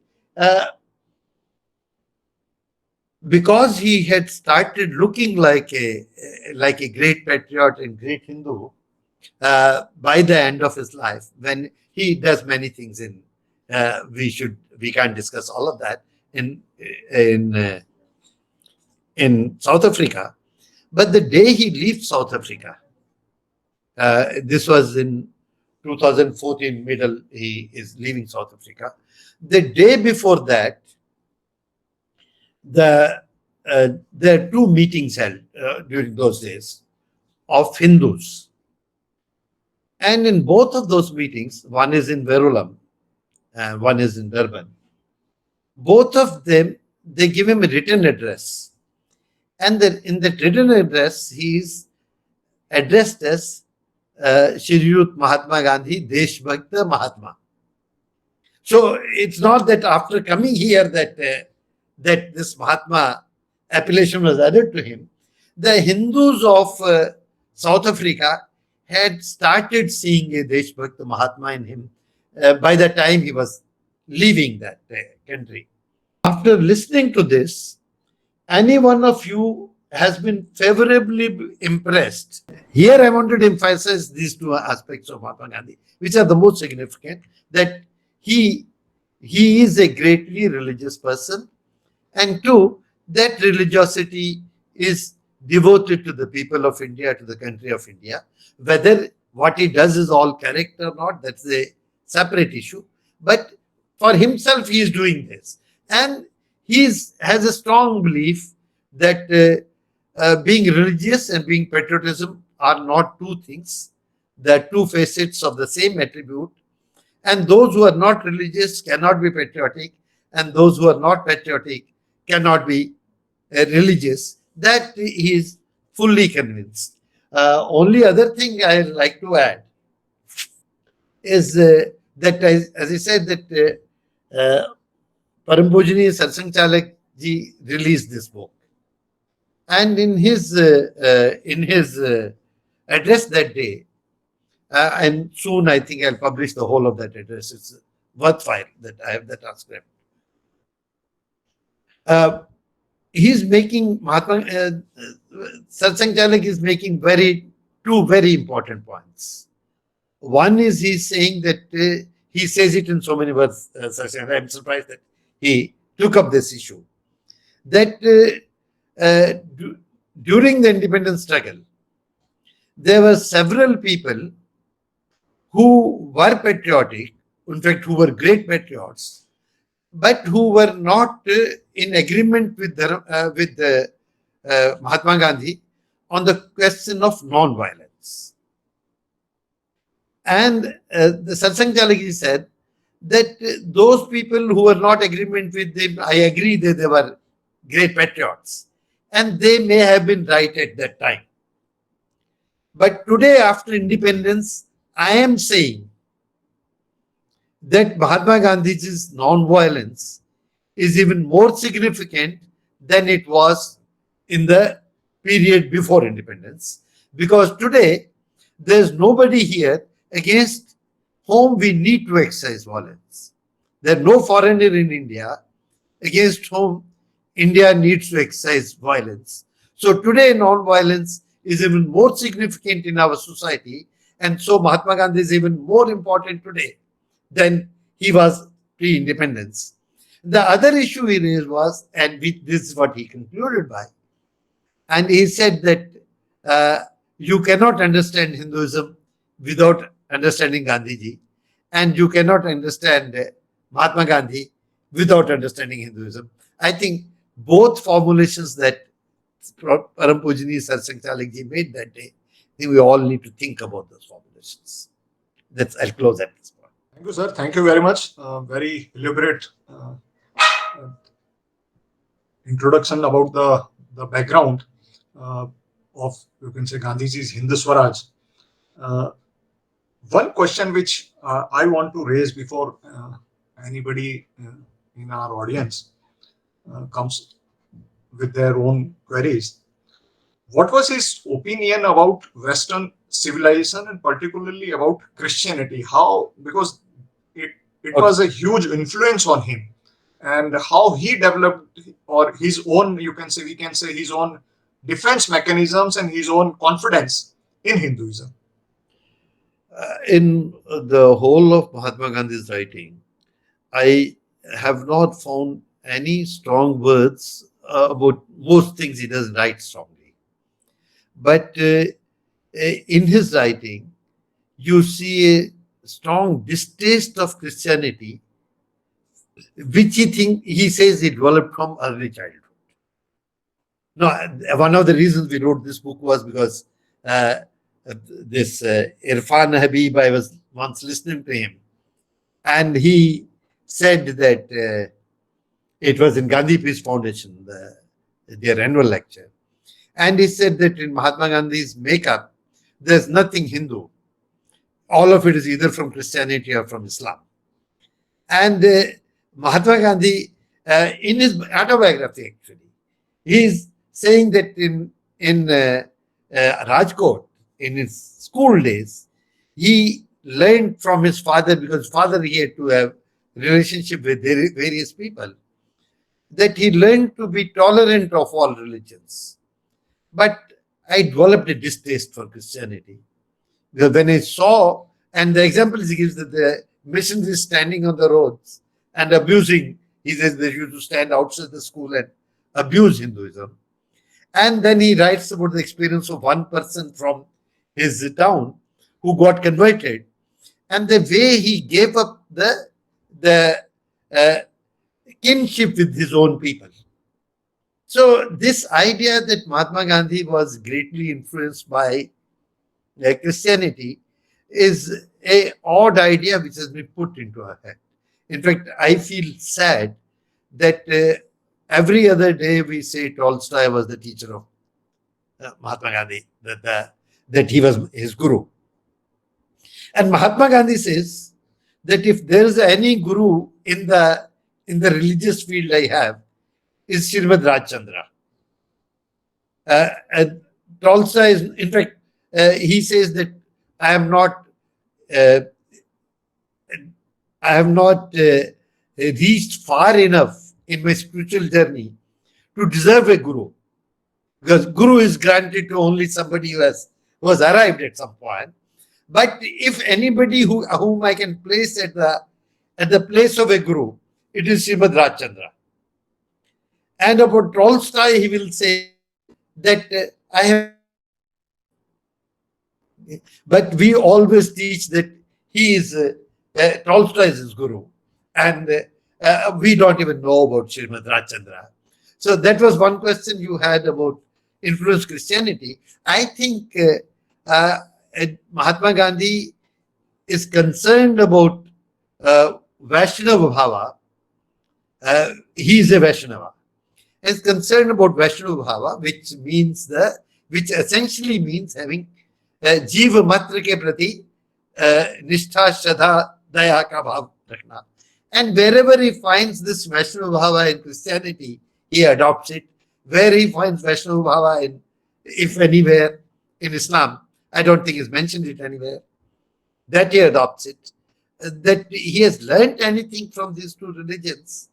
S2: Because he had started looking like a great patriot and great Hindu by the end of his life, when he does many things we can't discuss all of that in uh, in South Africa. But the day he leaves South Africa, this was in 2014 middle, he is leaving South Africa. The day before that, there are two meetings held during those days of Hindus. And in both of those meetings, one is in Verulam and one is in Durban, both of them, they give him a written address. And in that written address, he is addressed as Shriyut Mahatma Gandhi, Deshbhakta Mahatma. So it's not that after coming here that this Mahatma appellation was added to him. The Hindus of South Africa had started seeing a Deshbhakta Mahatma in him by the time he was leaving that country. After listening to this, any one of you has been favorably impressed. Here I wanted to emphasize these two aspects of Mahatma Gandhi, which are the most significant, that he is a greatly religious person, and two, that religiosity is devoted to the people of India, to the country of India. Whether what he does is all correct or not, that's a separate issue. But for himself, he is doing this. And he has a strong belief that being religious and being patriotism are not two things. They are two facets of the same attribute. And those who are not religious cannot be patriotic, and those who are not patriotic cannot be religious. That he is fully convinced. Only other thing I like to add is that, as I said, that Param Pujaniya Satsang Chalak ji released this book, and in his address that day, and soon I think I'll publish the whole of that address. It's worthwhile that I have the transcript. He's making Satsang Chalak is making two very important points. One is he's saying that he says it in so many words. I'm surprised that he took up this issue. That during the independence struggle, there were several people who were patriotic, in fact, who were great patriots, but who were not in agreement with Mahatma Gandhi on the question of non-violence. And the Satsang Chalak said that those people who were not in agreement with him, I agree that they were great patriots, and they may have been right at that time. But today, after independence, I am saying that Mahatma Gandhi's non-violence is even more significant than it was in the period before independence, because today there's nobody here against whom we need to exercise violence. There's no foreigner in India against whom India needs to exercise violence. So today non-violence is even more significant in our society, and so Mahatma Gandhi is even more important today than he was pre-independence. The other issue he raised was, and this is what he concluded by, and he said that you cannot understand Hinduism without understanding Gandhiji, and you cannot understand Mahatma Gandhi without understanding Hinduism. I think both formulations that Param Pujaniya Satsang Chalak ji made that day, I think we all need to think about those formulations. I'll close at this point.
S1: Thank you, sir. Thank you very much. Very elaborate introduction about the background of, you can say, Gandhiji's Hindu Swaraj. One question which I want to raise before anybody in our audience comes with their own queries. what was his opinion about Western civilization and particularly about Christianity? How, because it was a huge influence on him, and how he developed, or his own, you can say, we can say his own defense mechanisms and his own confidence in Hinduism.
S2: In the whole of Mahatma Gandhi's writing, I have not found any strong words about most things he doesn't write strongly. But in his writing, you see a strong distaste of Christianity, which he says he developed from early childhood. No, one of the reasons we wrote this book was because this Irfan Habib, I was once listening to him, and he said that it was in Gandhi Peace Foundation, their annual lecture, and he said that in Mahatma Gandhi's makeup, there's nothing Hindu. All of it is either from Christianity or from Islam. And Mahatma Gandhi, in his autobiography, actually, he's saying that in Rajkot, in his school days, he learned from his father, because father he had to have relationship with various people, that he learned to be tolerant of all religions. But I developed a distaste for Christianity. Because when I saw, and the examples he gives, that the missionaries standing on the roads and abusing, he says they used to stand outside the school and abuse Hinduism. And then he writes about the experience of one person from his town who got converted, and the way he gave up the kinship with his own people. So this idea that Mahatma Gandhi was greatly influenced by Christianity is a odd idea which has been put into our head. In fact, I feel sad that every other day we say Tolstoy was the teacher of Mahatma Gandhi, that he was his guru. And Mahatma Gandhi says that if there is any guru in the religious field I have, is Srimad Rajchandra. And Tolstoy is, in fact, he says that I have not reached far enough in my spiritual journey to deserve a guru, because guru is granted to only somebody who has arrived at some point. But if anybody whom I can place at the place of a guru, it is Srimad Rajchandra. And about Tolstoy, he will say that I have, but we always teach that he is Tolstoy is his guru, and we don't even know about Srimad Rajchandra. So that was one question you had about influence Christianity. I think Mahatma Gandhi is concerned about Vaishnava Bhava. He is a Vaishnava. Is concerned about Vaishnava Bhava, which essentially means having Jiva Matra ke prati Nishtha Shraddha Daya ka bhav rakhna. And wherever he finds this Vaishnava Bhava in Christianity, he adopts it. Where he finds Vaishnava Bhava if anywhere, in Islam, I don't think he's mentioned it anywhere, that he adopts it. That he has learned anything from these two religions,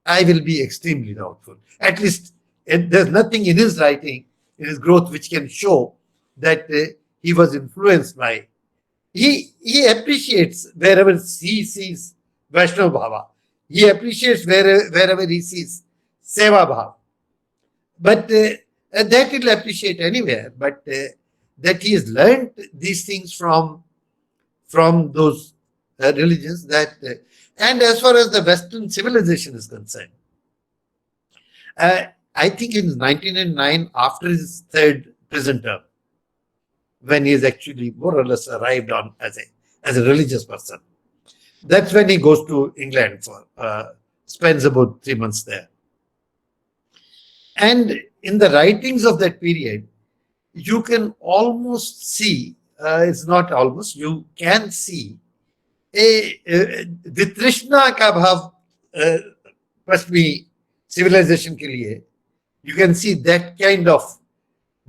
S2: I will be extremely doubtful. At least there's nothing in his writing, in his growth, which can show that he was influenced by. He appreciates wherever he sees Vaishnava Bhava. He appreciates wherever he sees Seva Bhava. But that he'll appreciate anywhere. But that he has learned these things from those religions. And as far as the Western civilization is concerned, I think in 1909, after his third prison term, when he is actually more or less arrived on as a religious person, that's when he goes to England spends about 3 months there. And in the writings of that period, you can almost see, it's not almost, you can see वितृष्णा का भाव पश्चिमी civilization के लिए, you can see that kind of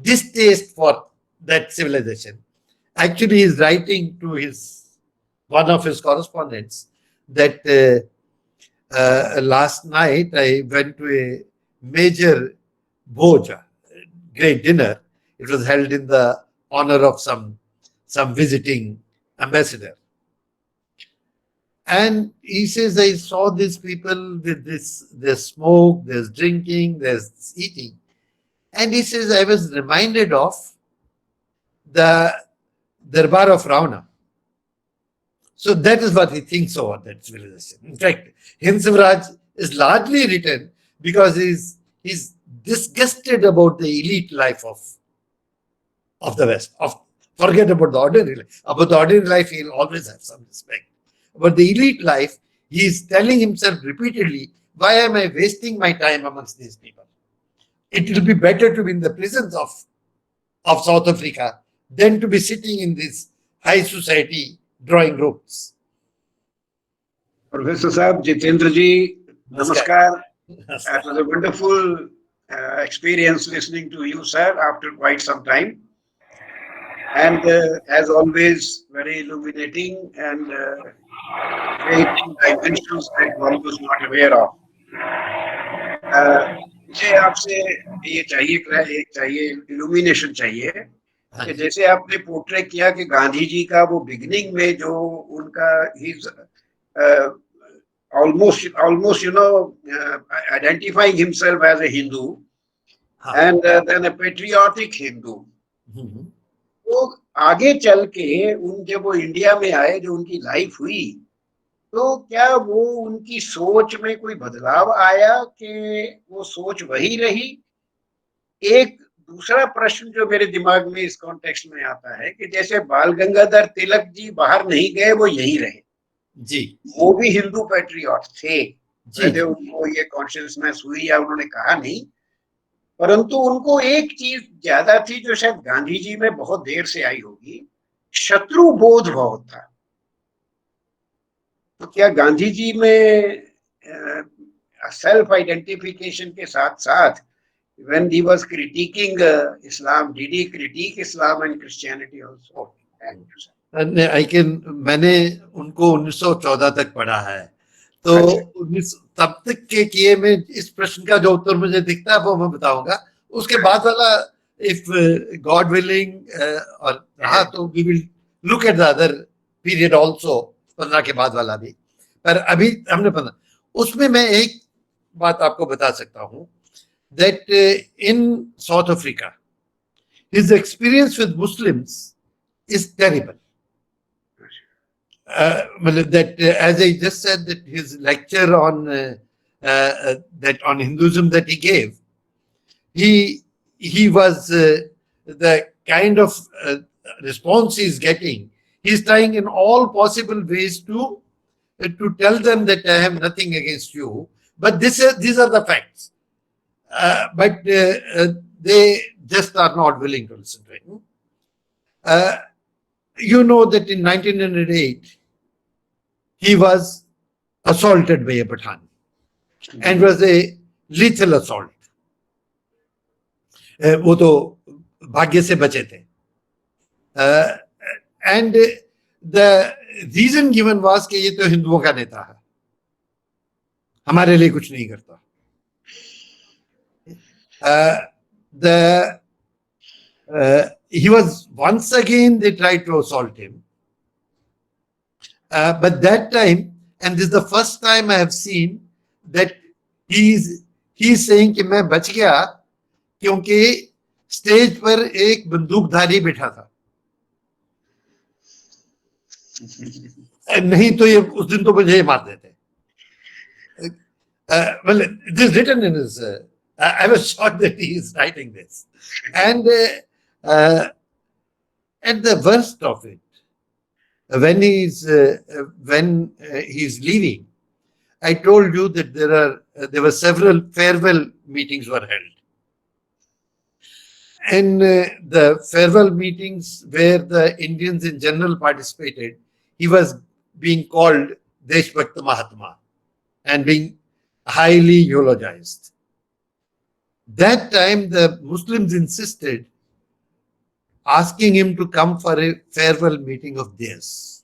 S2: distaste for that civilization. Actually, he's writing to one of his correspondents that last night I went to a major bhoja, great dinner. It was held in the honor of some visiting ambassador. And he says, I saw these people with this, there's smoke, there's drinking, there's eating. And he says, I was reminded of the Darbar of Ravana. So that is what he thinks of that civilization. In fact, Hind Swaraj is largely written because he's disgusted about the elite life of the West. Forget about the ordinary life. About the ordinary life, he'll always have some respect. But the elite life, he is telling himself repeatedly, why am I wasting my time amongst these people? It will be better to be in the prisons of South Africa than to be sitting in this high society drawing rooms.
S3: Professor Saab, Jitendra ji, namaskar. It was a wonderful experience listening to you, sir, after quite some time. And as always, very illuminating and creating dimensions that one was not aware of. मुझे आपसे ये चाहिए illumination चाहिए कि जैसे आपने portray किया कि गांधी जी का वो बिगिनिंग में जो उनका almost identifying himself as a Hindu and then a patriotic Hindu. तो आगे चल के जब वो इंडिया में आए, जो उनकी लाइफ हुई, तो क्या वो उनकी सोच में कोई बदलाव आया कि वो सोच वही रही? एक दूसरा प्रश्न जो मेरे दिमाग में इस कॉन्टेक्स्ट में आता है कि जैसे बाल गंगाधर तिलक जी बाहर नहीं गए, वो यहीं रहे
S2: जी,
S3: वो भी हिंदू पैट्रियट थे, चाहे उनको ये कॉन्शियसनेस हुई या उन्होंने कहा नहीं, परंतु उनको एक चीज ज्यादा थी जो शायद गांधी जी में बहुत देर से आई होगी, शत्रु बोध बहुत था। तो क्या गांधी जी में सेल्फ आइडेंटिफिकेशन के साथ साथ when he was critiquing Islam, did he critique Islam and Christianity also?
S2: मैंने उनको 1914 तक पढ़ा है, तो 19 तब तक के किए में इस प्रश्न का जो उत्तर मुझे दिखता है वो मैं बताऊंगा। उसके बाद वाला इफ गॉड विलिंग और रहा तो we will look at the other period also, 15 के बाद वाला भी। पर अभी हमने 15 उसमें मैं एक बात आपको बता सकता हूँ that in South Africa his experience with Muslims is terrible. That as I just said, that his lecture on that on Hinduism that he gave, he was the kind of response he's getting. He's trying in all possible ways to tell them that I have nothing against you, but these are the facts. But they just are not willing to listen to him. You know that in 1908 he was assaulted by a Pathan, and was a lethal assault. वो तो भाग्य से बचे थे. And the reason given was कि ये तो हिंदुओं का नेता है, हमारे लिए कुछ नहीं करता. He was once again, they tried to assault him, but that time, and this is the first time I have seen that he's saying कि मैं बच गया क्योंकि स्टेज पर एक बंदूकधारी बैठा था, नहीं तो ये उस दिन तो मुझे मार देते. Well, this is written in his I was shocked that he is writing this. And the worst of it, when he's leaving, I told you that there were several farewell meetings were held. And the farewell meetings where the Indians in general participated, he was being called Deshbhakt Mahatma and being highly eulogized. That time the Muslims insisted asking him to come for a farewell meeting of theirs.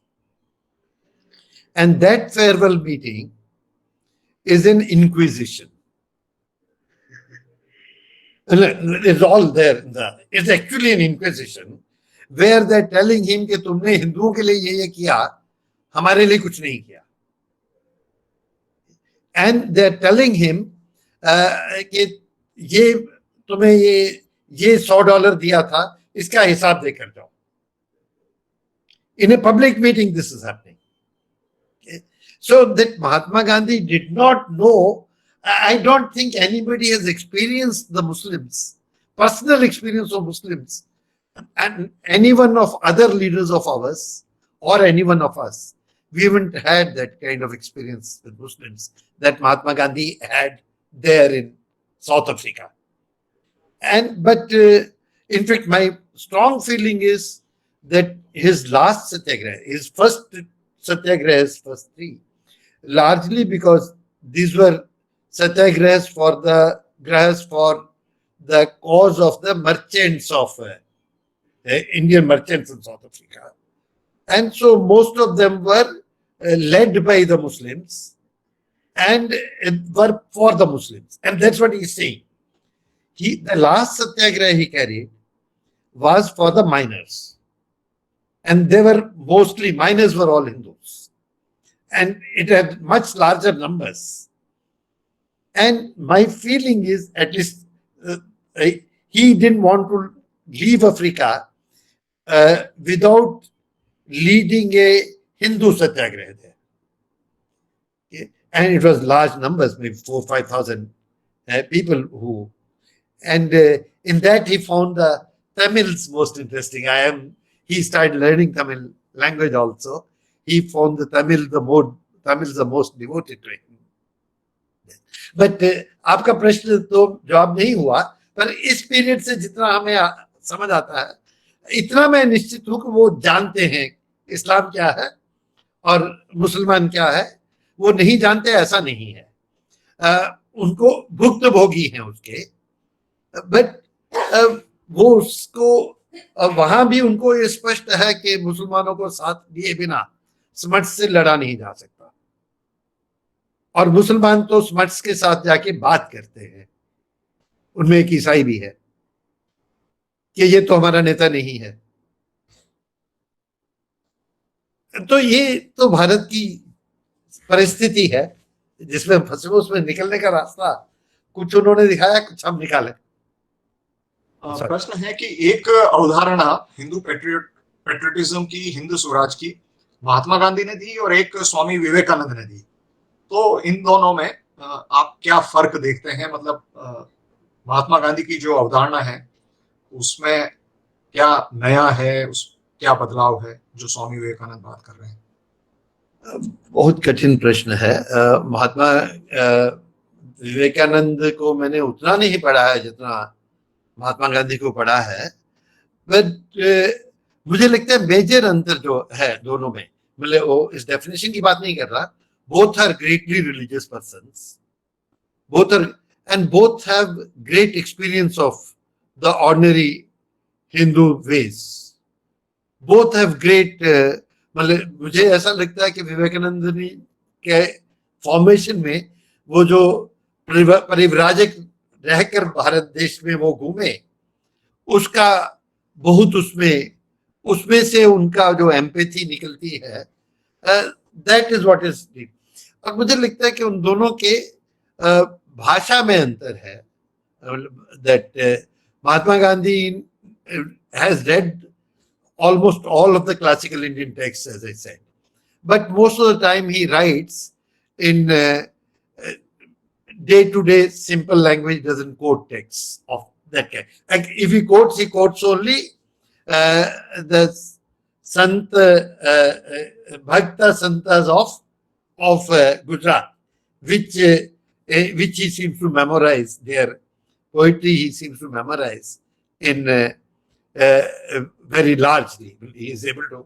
S2: And that farewell meeting is an inquisition. It's all there. It's actually an inquisition where they're telling him कि तुमने हिंदुओं के लिए ये किया, हमारे लिए कुछ नहीं किया. And they're telling him कि ये तुम्हें ये $100 दिया था, इसका हिसाब देकर जाओ. In a public meeting, this is happening. Okay? So that Mahatma Gandhi did not know. I don't think anybody has experienced the Muslims, personal experience of Muslims, and any one of other leaders of ours or any one of us. We haven't had that kind of experience with Muslims that Mahatma Gandhi had there in South Africa. But in fact, my strong feeling is that his last satyagraha, his first satyagraha, his first three, largely because these were satyagrahas for the cause of the merchants of Indian merchants in South Africa. And so most of them were led by the Muslims and were for the Muslims. And that's what he's saying. The last satyagraha he carried was for the miners. And they were mostly, miners were all Hindus. And it had much larger numbers. And my feeling is, at least he didn't want to leave Africa without leading a Hindu satyagraha there. Okay? And it was large numbers, maybe 4,000 or 5,000 people who. And in that he found the Tamils most interesting. He started learning Tamil language also. He found the Tamils the most devoted to him. But आपका प्रश्न तो जवाब नहीं हुआ, पर इस period से जितना हमें समझ आता है, इतना मैं निश्चित हूं कि वो जानते हैं इस्लाम क्या है और मुसलमान क्या है. वो नहीं जानते ऐसा नहीं है. उनको भुक्तभोगी हैं उसके, बट वो उसको वहां भी उनको ये स्पष्ट है कि मुसलमानों को साथ लिए बिना स्मट्स से लड़ा नहीं जा सकता. और मुसलमान तो स्मट्स के साथ जाके बात करते हैं. उनमें एक ईसाई भी है कि ये तो हमारा नेता नहीं है. तो ये तो भारत की परिस्थिति है जिसमें हम फंसे, उसमें निकलने का रास्ता कुछ उन्होंने दिखाया, कुछ हम निकाले.
S1: प्रश्न है कि एक अवधारणा हिंदू पेट्रियोटिज्म की, हिंदू स्वराज की महात्मा गांधी ने दी और एक स्वामी विवेकानंद ने दी. तो इन दोनों में आप क्या फर्क देखते हैं? मतलब महात्मा गांधी की जो अवधारणा है उसमें क्या नया है, क्या बदलाव है जो स्वामी विवेकानंद बात कर रहे हैं?
S2: बहुत कठिन प्रश्न है. महात्मा विवेकानंद को मैंने उतना नहीं पढ़ा है जितना महात्मा गांधी को पढ़ा है, बट मुझे लगता है मेजर अंतर जो है दोनों में, मतलब वो इस डेफिनेशन की बात नहीं कर रहा. Both are greatly religious persons. Both have great experience of the ordinary Hindu ways. Both have great. मतलब मुझे ऐसा लगता है कि विवेकानंद के फॉर्मेशन में वो जो परिव्राजक रहकर भारत देश में वो घूमे, उसका बहुत उसमें से उनका जो एम्पैथी निकलती है, that is what is deep. और मुझे लगता है कि उन दोनों के भाषा में अंतर है. That Mahatma Gandhi has red almost all of the classical Indian texts, as I said, but most of the time he writes in day-to-day simple language, doesn't quote texts of that kind. Like if he quotes only the Sant Bhakta Santas of Gujarat, which he seems to memorize. Their poetry he seems to memorize in very largely. He is able to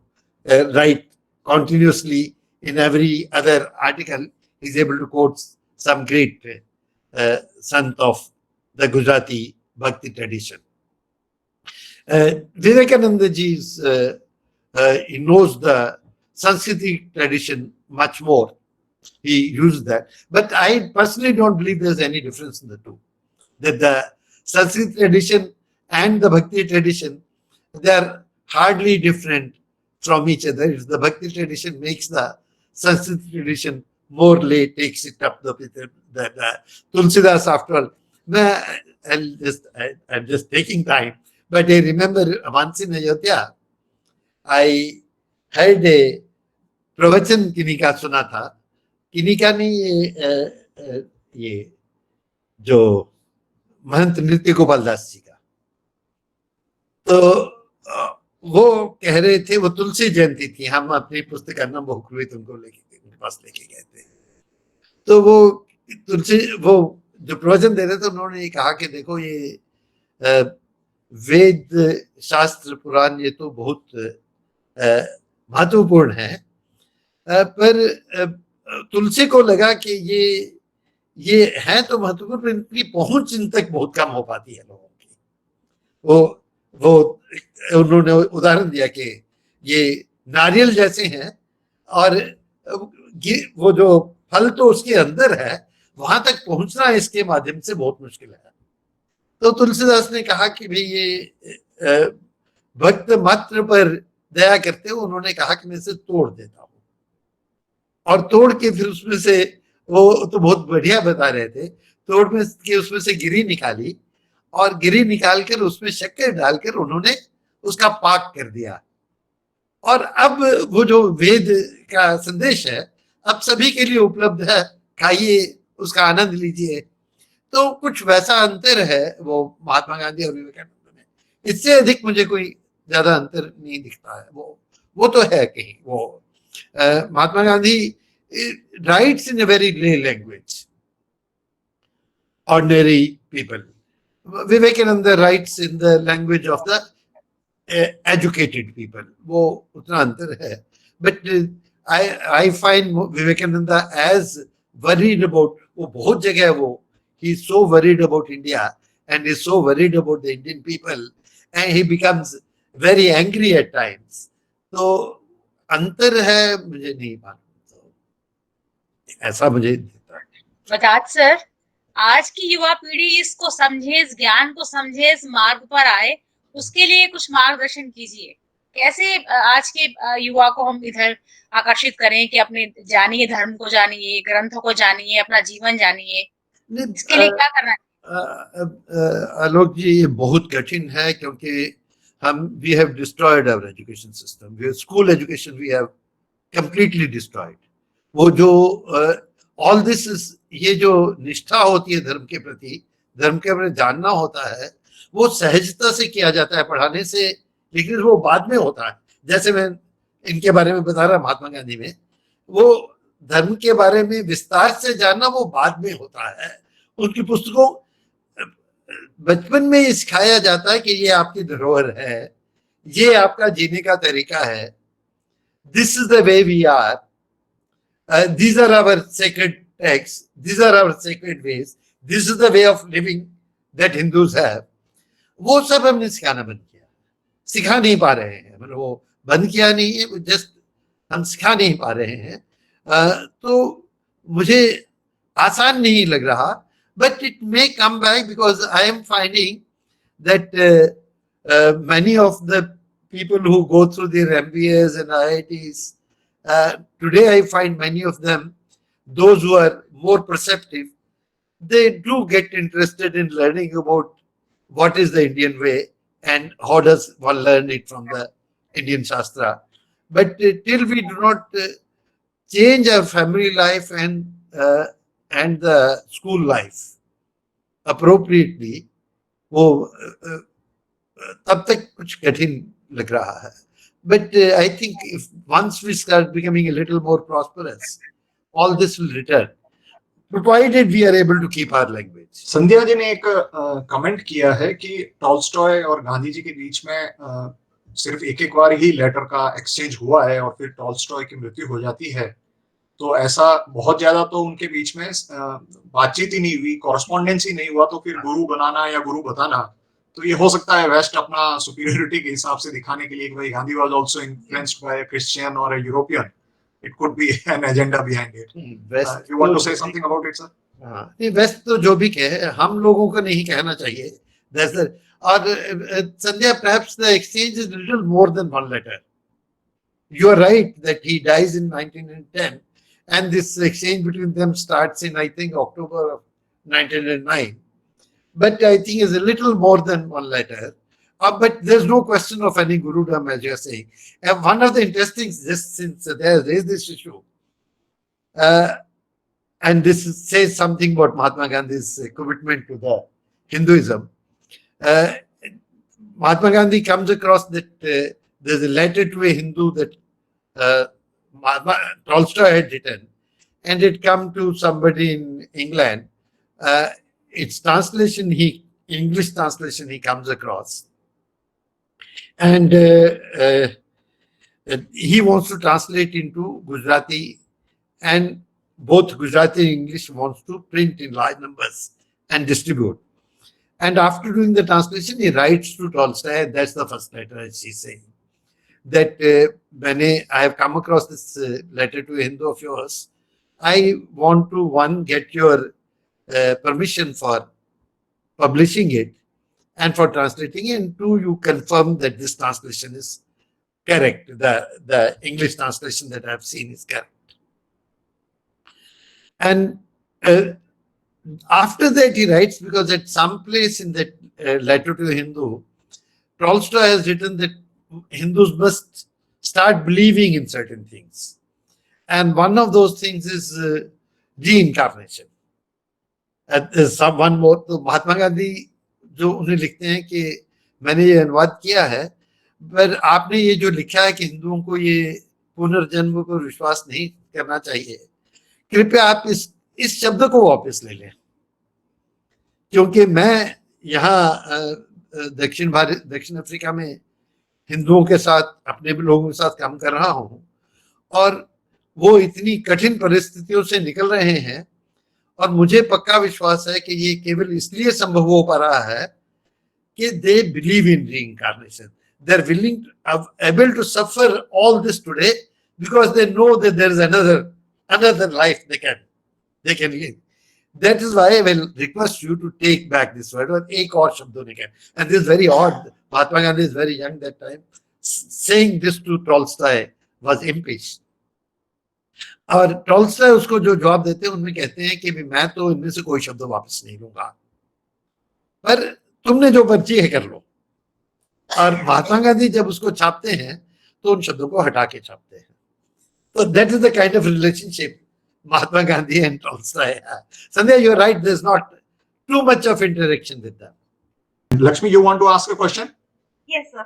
S2: write continuously in every other article. He is able to quote some great sant of the Gujarati Bhakti tradition. Vivekananda ji he knows the Sanskrit tradition much more. He used that. But I personally don't believe there's any difference in the two. That the Sanskrit tradition and the Bhakti tradition, they're hardly different from each other. If the Bhakti tradition makes the Sanskrit tradition more late, takes it up the Tulsidas, after all. I'm just taking time. But I remember once in Ayodhya, I heard a प्रवचन किन्हीं का सुना था. किन्हीं का नहीं, ये जो महंत नृत्य गोपाल दास जी का. तो वो कह रहे थे, वो तुलसी जयंती थी, हम अपनी पुस्तकांना बहुकृत उनको उनके पास लेके गए थे. तो वो तुलसी, वो जो प्रवचन दे रहे थे, उन्होंने कहा कि देखो ये वेद शास्त्र पुराण ये तो बहुत महत्वपूर्ण है, पर तुलसी को लगा कि ये है तो महत्वपूर्ण, इनकी पहुंच इन तक बहुत कम हो पाती है लोगों की. वो उन्होंने उदाहरण दिया कि ये नारियल जैसे हैं और वो जो फल तो उसके अंदर है, वहां तक पहुंचना इसके माध्यम से बहुत मुश्किल है. तो तुलसीदास ने कहा कि भाई ये भक्त मात्र पर दया करते हो. उन्होंने कहा कि मैं इसे तोड़ देता हूं, और तोड़ के फिर उसमें से, वो तो बहुत बढ़िया बता रहे थे, तोड़ में के उसमें से गिरी निकाली, और गिरी निकालकर उसमें शक्कर डालकर उन्होंने उसका पाक कर दिया. और अब वो जो वेद का संदेश है अब सभी के लिए उपलब्ध है, खाइए, उसका आनंद लीजिए. तो कुछ वैसा अंतर है वो महात्मा गांधी और विवेकानंद में. इससे अधिक मुझे कोई ज्यादा अंतर नहीं दिखता है. वो तो है कहीं, वो Mahatma Gandhi writes in a very lay language, ordinary people. Vivekananda writes in the language of the educated people. वो उतना अंतर है. But I find Vivekananda as worried about, वो बहुत जगह वो, he is so worried about India and is so worried about the Indian people, and he becomes very angry at times. तो अंतर है, मुझे नहीं मालूम, ऐसा मुझे दिखता है.
S4: बजाज सर, आज की युवा पीढ़ी इसको समझे, इस ज्ञान को समझे, इस मार्ग पर आए, उसके लिए कुछ मार्गदर्शन कीजिए. कैसे आज के युवा को हम इधर आकर्षित करें कि अपने जानिए, धर्म को जानिए, ग्रंथों को जानिए, अपना जीवन जानिए, इसके लिए क्या करना है?
S2: आलोक जी, ये बहुत कठिन है, क्योंकि we have destroyed our education system. School education we have completely destroyed. वो जो all this is, ये जो निष्ठा होती है धर्म के प्रति, धर्म के प्रति जानना होता है, वो सहजता से किया जाता है पढ़ाने से, लेकिन वो बाद में होता है. जैसे मैं इनके बारे में बता रहा, महात्मा गांधी में, वो धर्म के बारे में विस्तार से जानना वो बाद में होता है. उनकी पुस्तकों, बचपन में ये सिखाया जाता है कि ये आपकी धरोहर है, ये आपका जीने का तरीका है. This is the way we are, these are our sacred texts, these are our sacred ways, this is the way of living that Hindus have. वो सब हमने सिखाना बंद किया, सिखा नहीं पा रहे हैं. मतलब वो बंद किया नहीं है, जस्ट हम सिखा नहीं पा रहे हैं. तो मुझे आसान नहीं लग रहा, but it may come back, because I am finding that many of the people who go through their MBAs and IITs, today I find many of them, those who are more perceptive, they do get interested in learning about what is the Indian way and how does one learn it from the Indian Shastra. But till we do not change our family life and the school life appropriately, वो तब तक कुछ कठिन लग रहा है. But I think if once we start becoming a little more prosperous, all this will return, provided we are able to keep our language.
S1: Sandhya ji ने एक कमेंट किया है कि टॉल्स्टॉय और गांधी जी के बीच में सिर्फ एक बार ही लेटर का एक्सचेंज हुआ है और फिर टॉल्स्टॉय की मृत्यु हो जाती है. तो ऐसा बहुत ज्यादा तो उनके बीच में बातचीत ही नहीं हुई, कॉरेस्पॉन्डेंस ही नहीं हुआ. तो फिर गुरु बनाना या गुरु बताना तो ये हो सकता है वेस्ट अपना सुपीरियरिटी के हिसाब से दिखाने के लिए कि भाई Gandhi was also influenced by Christian और a European, it could be an agenda behind it.
S2: West
S1: you want to say something about it, sir?
S2: हाँ, नहीं, वेस्ट तो जो भी कहे हम लोगों को नहीं कहना चाहिए. That's the, और Sandhya, perhaps the exchange is little more than one letter. You are right that he dies in 1910, and this exchange between them starts in, I think, October of 1909. But I think it's a little more than one letter. But there's no question of any Gurudom, as you're saying. And one of the interesting, just since they raised this issue, and this says something about Mahatma Gandhi's commitment to the Hinduism. Mahatma Gandhi comes across that there's a letter to a Hindu that Tolstoy had written, and it come to somebody in England. Its translation, English translation, he comes across, and he wants to translate into Gujarati, and both Gujarati and English wants to print in large numbers and distribute. And after doing the translation, he writes to Tolstoy. That's the first letter, as she's saying, that I have come across this letter to a Hindu of yours. I want to, one, get your permission for publishing it and for translating it, and two, you confirm that this translation is correct. The English translation that I've seen is correct. And after that, he writes, because at some place in that letter to a Hindu, Tolstoy has written that Hindus must start believing in certain things. And one of those things is reincarnation. One more, तो महात्मा गांधी जो उन्हें लिखते हैं कि मैंने ये अनुवाद किया है, पर आपने ये जो लिखा है कि हिंदुओं को ये पुनर्जन्म को विश्वास नहीं करना चाहिए, कृपया आप इस शब्द को वापस ले लें, क्योंकि मैं यहाँ दक्षिण अफ्रीका में हिंदुओं के साथ, अपने भी लोगों के साथ काम कर रहा हूँ, और वो इतनी कठिन परिस्थितियों से निकल रहे हैं, और मुझे पक्का विश्वास है कि ये केवल इसलिए संभव हो पा रहा है कि they believe in reincarnation. They're willing, able to suffer all this today because they know that there is another life they can live. That is why I will request you to take back this word, or एक और शब्दों ने कहा. And this is very odd. Mahatma Gandhi is very young that time. Saying this to Tolstoy was impeached. और Tolstoy उसको जो जवाब देते हैं उनमें कहते हैं कि मैं तो इनमें से कोई शब्द वापस नहीं लूंगा, पर तुमने जो मर्जी है कर लो. और महात्मा गांधी जब उसको छापते हैं तो उन शब्दों को हटा के छापते हैं. तो that is the kind of relationship Mahatma Gandhi and Tolstoy. Sandhya, you're right, there's not too much of interaction with them.
S1: Lakshmi, you want to ask a question?
S5: Yes, sir.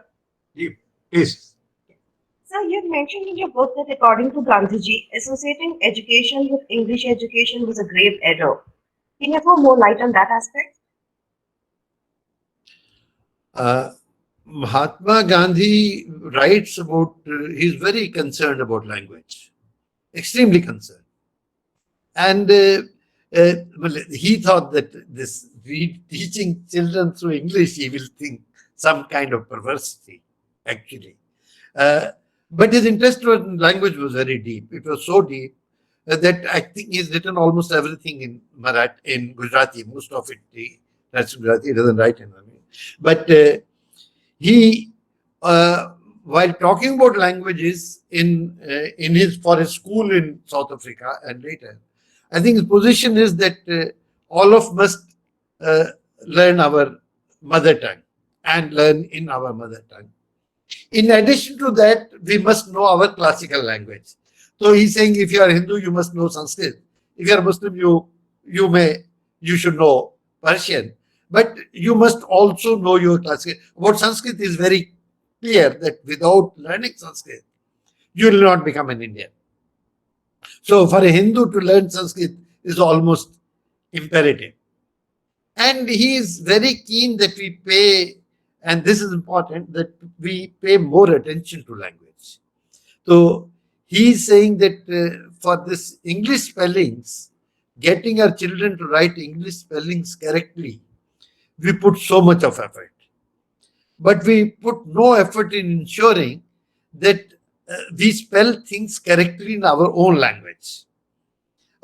S1: Please.
S5: Sir, you mentioned in your book that according to Gandhiji, associating education with English education was a grave error. Can you throw more light on that aspect?
S2: Mahatma Gandhi writes about, he's very concerned about language, extremely concerned. And he thought that this teaching children through English, he will think some kind of perversity, actually. But his interest in language was very deep. It was so deep that I think he's written almost everything in in Gujarati. Most of it he writes in Gujarati. He doesn't write in Marathi. But he, while talking about languages for his school in South Africa and later, I think his position is that all of us must learn our mother tongue and learn in our mother tongue. In addition to that, we must know our classical language. So he's saying, if you are Hindu, you must know Sanskrit. If you are Muslim, you should know Persian. But you must also know your classical. About Sanskrit is very clear that without learning Sanskrit, you will not become an Indian. So for a Hindu to learn Sanskrit is almost imperative. And he is very keen that we pay, and this is important, that we pay more attention to language. So he is saying that for this English spellings, getting our children to write English spellings correctly, we put so much of effort. but we put no effort in ensuring that we spell things correctly in our own language.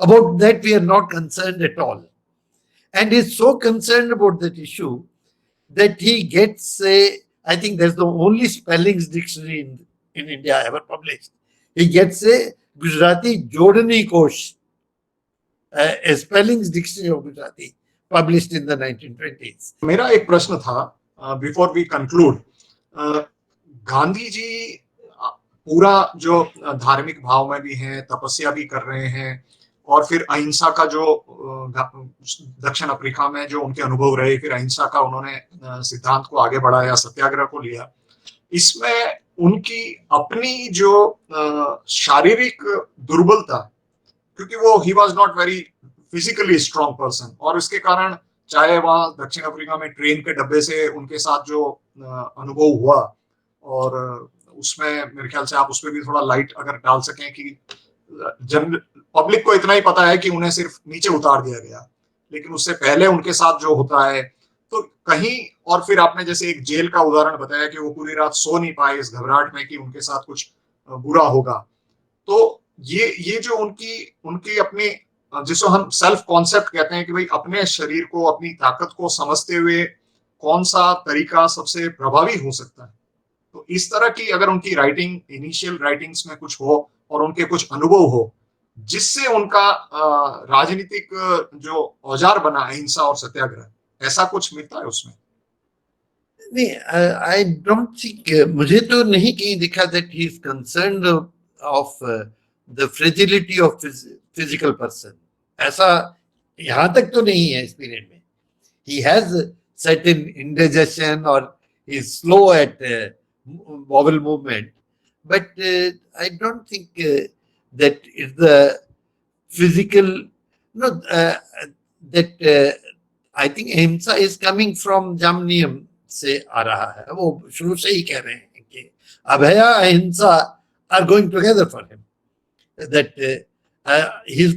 S2: About that, we are not concerned at all. And he's so concerned about that issue that he gets I think that's the only spellings dictionary in India ever published. He gets a Gujarati Jodani Kosh, a spellings dictionary of Gujarati, published in the 1920s.
S1: मेरा एक प्रश्न था before we conclude, Gandhi ji पूरा जो धार्मिक भाव में भी हैं, तपस्या भी कर रहे हैं, और फिर अहिंसा का जो दक्षिण अफ्रीका में जो उनके अनुभव रहे, फिर अहिंसा का उन्होंने सिद्धांत को आगे बढ़ाया, सत्याग्रह को लिया, इसमें उनकी अपनी जो शारीरिक दुर्बलता, क्योंकि वो he was not very physically strong person, और इसके कारण चाहे वहां दक्षिण अफ्रीका में ट्रेन के डब्बे से उनके साथ जो अनुभव हुआ, और उसमें मेरे ख्याल से आप उस पर भी थोड़ा लाइट अगर डाल सकें कि जन पब्लिक को इतना ही पता है कि उन्हें सिर्फ नीचे उतार दिया गया, लेकिन उससे पहले उनके साथ जो होता है, तो कहीं, और फिर आपने जैसे एक जेल का उदाहरण बताया कि वो पूरी रात सो नहीं पाए इस घबराहट में कि उनके साथ कुछ बुरा होगा, तो ये जो उनकी अपनी, जिसको हम सेल्फ कॉन्सेप्ट कहते हैं कि भाई अपने शरीर को, अपनी ताकत को समझते हुए कौन सा तरीका सबसे प्रभावी हो सकता है, तो इस तरह की अगर उनकी राइटिंग, इनिशियल राइटिंग्स में कुछ हो और उनके कुछ अनुभव हो जिससे उनका राजनीतिक जो औजार बना अहिंसा और सत्याग्रह, ऐसा कुछ मिलता है उसमें?
S2: नहीं, आई डोंट थिंक, मुझे तो नहीं कहीं दिखा that he is concerned of the fragility of physical person. ऐसा यहां तक तो नहीं है इस पीरियड में. ही हैज सर्टेन इंडाइजेशन और is slow eight bowel movement, but I don't think that it's the physical, no, that I think ahimsa is coming from Jamniyam से आ रहा है. वो शुरू से ही कह रहे हैं कि अभया अहिंसा are going together for him. That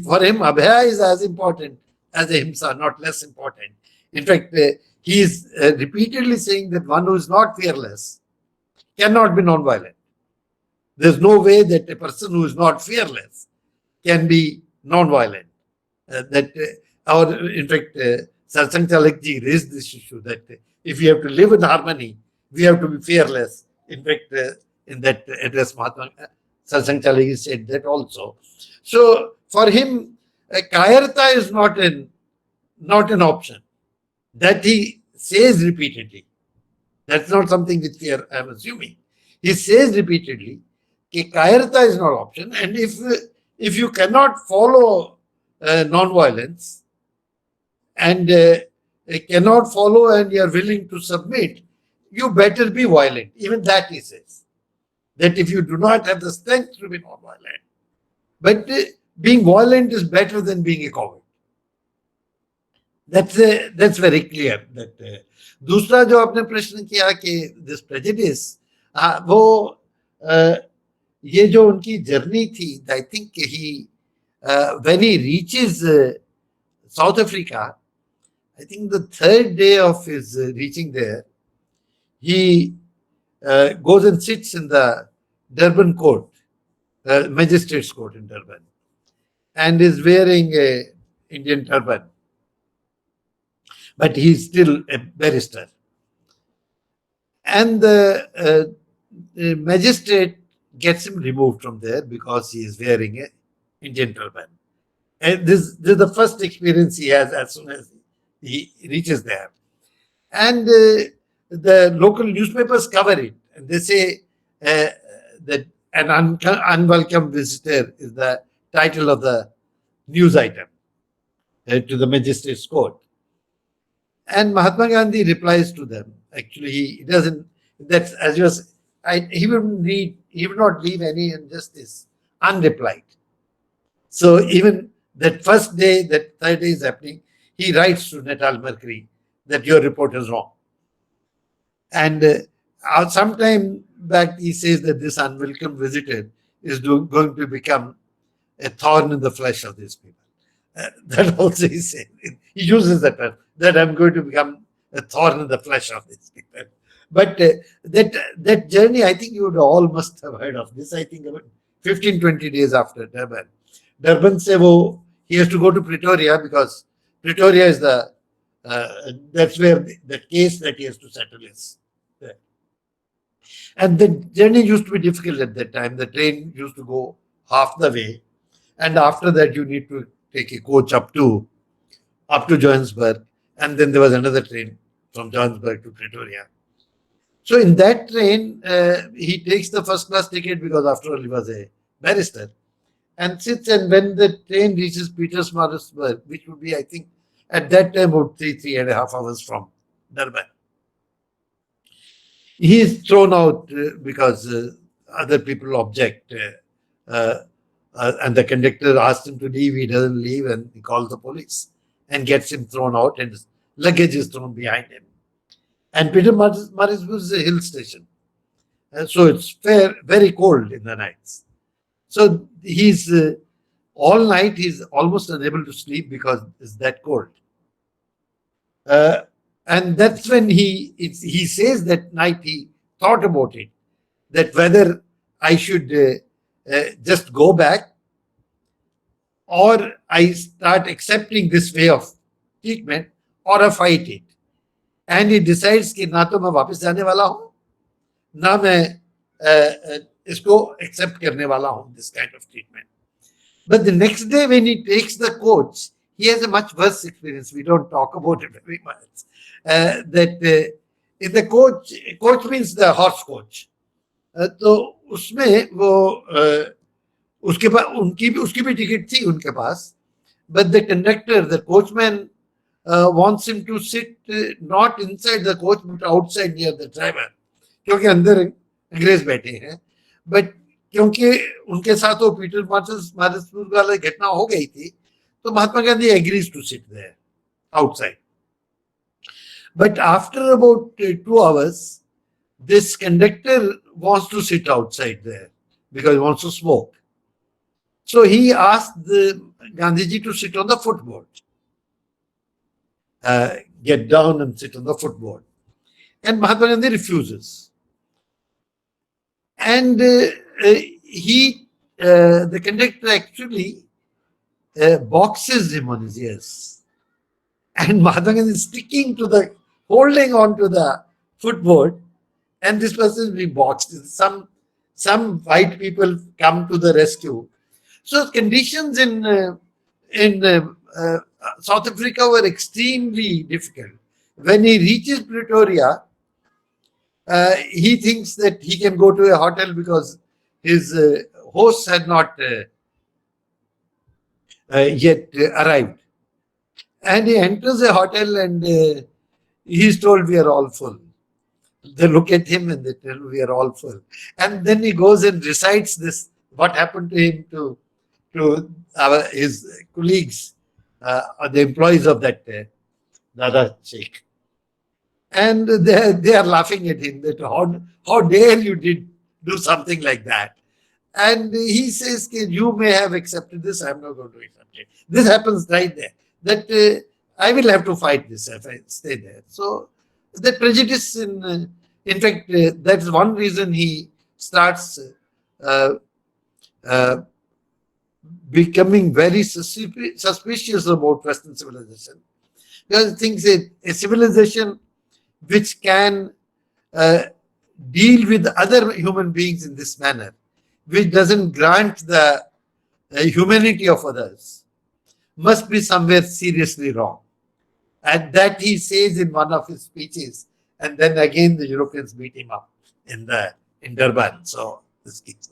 S2: for him abhaya is as important as ahimsa, not less important. In fact, he is repeatedly saying that one who is not fearless cannot be non-violent. There's no way that a person who is not fearless can be non-violent. Or in fact, Satsang Chalakji raised this issue that if we have to live in harmony, we have to be fearless. In fact, in that address, Mahatma Satsang Chalakji said that also. So for him, kayarta is not an option. That he says repeatedly. That's not something which I am assuming. He says repeatedly that kayarta is not an option, and if you cannot follow non-violence and cannot follow and you are willing to submit, you better be violent. Even that he says. That if you do not have the strength to be non-violent, but being violent is better than being a coward. That's very clear. That दूसरा जो आपने प्रश्न किया कि this prejudice, वो ये जो उनकी जर्नी थी, I think he when he reaches South Africa, I think the third day of his reaching there, he goes and sits in the Durban court, magistrate's court in Durban, and is wearing a Indian turban. But he is still a barrister. And the magistrate gets him removed from there because he is wearing an Indian turban. And this is the first experience he has as soon as he reaches there. And the local newspapers cover it. And they say that an unwelcome visitor is the title of the news item to the magistrate's court. And Mahatma Gandhi replies to them. Actually, he doesn't. That's as you said. He would not leave any injustice unreplied. So even that first day, that third day is happening, he writes to Natal Mercury that your report is wrong. And sometime back, he says that this unwelcome visitor is going to become a thorn in the flesh of these people. That also he said. He uses that term, that I'm going to become a thorn in the flesh of these people. But that journey, I think you would all must have heard of this. I think about 15-20 days after Durban. Durban se wo, he has to go to Pretoria because Pretoria is that's where the case that he has to settle is there. And the journey used to be difficult at that time. The train used to go half the way, and after that you need to take a coach up to Johannesburg, and then there was another train from Johannesburg to Pretoria. So in that train, he takes the first class ticket because after all he was a barrister, and sits, and when the train reaches Pietermaritzburg, which would be, I think, at that time about 3.5 hours from Durban, he is thrown out because other people object, and the conductor asks him to leave. He doesn't leave, and he calls the police and gets him thrown out, and his luggage is thrown behind him. And Pietermaritzburg is a hill station, and so it's very cold in the nights. So he's all night he's almost unable to sleep because it's that cold. And that's when he says that night he thought about it, that whether I should just go back or I start accepting this way of treatment or I fight it. And he decides कि ना तो मैं वापस जाने वाला हूँ, ना मैं इसको accept करने वाला हूँ, this kind of treatment. But the next day when he takes the coach, he has a much worse experience. We don't talk about it very much. In the coach means the horse coach. तो उसमें वो उसके पास उसकी भी ticket थी उनके पास, but the conductor, the coachman, wants him to sit not inside the coach but outside near the driver, क्योंकि अंदर अंग्रेज बैठे हैं. But क्योंकि उनके साथ वो पीटरमaritzburg वाली घटना हो गई थी, तो Mahatma Gandhi agrees to sit there outside. But after about 2 hours, this conductor wants to sit outside there because he wants to smoke. So he asked Gandhiji to sit on the footboard. Get down and sit on the footboard. And Mahatma Gandhi refuses. And the conductor actually boxes him on his ears. And Mahatma Gandhi is holding on to the footboard, and this person is being boxed. Some white people come to the rescue. So conditions in South Africa were extremely difficult. When he reaches Pretoria, he thinks that he can go to a hotel because his host had not yet arrived. And he enters a hotel and he's told, we are all full. They look at him and they tell, we are all full. And then he goes and recites this, what happened to him to his colleagues, or the employees of that Dada Sheikh. And they are laughing at him that how dare you do something like that. And he says, you may have accepted this, I'm not going to accept it. This happens right there. That I will have to fight this if I stay there. So the prejudice, in fact, that's one reason he starts becoming very suspicious about Western civilization. Because he thinks a civilization which can deal with other human beings in this manner, which doesn't grant the humanity of others, must be somewhere seriously wrong. And that he says in one of his speeches, and then again the Europeans beat him up in Durban. So this keeps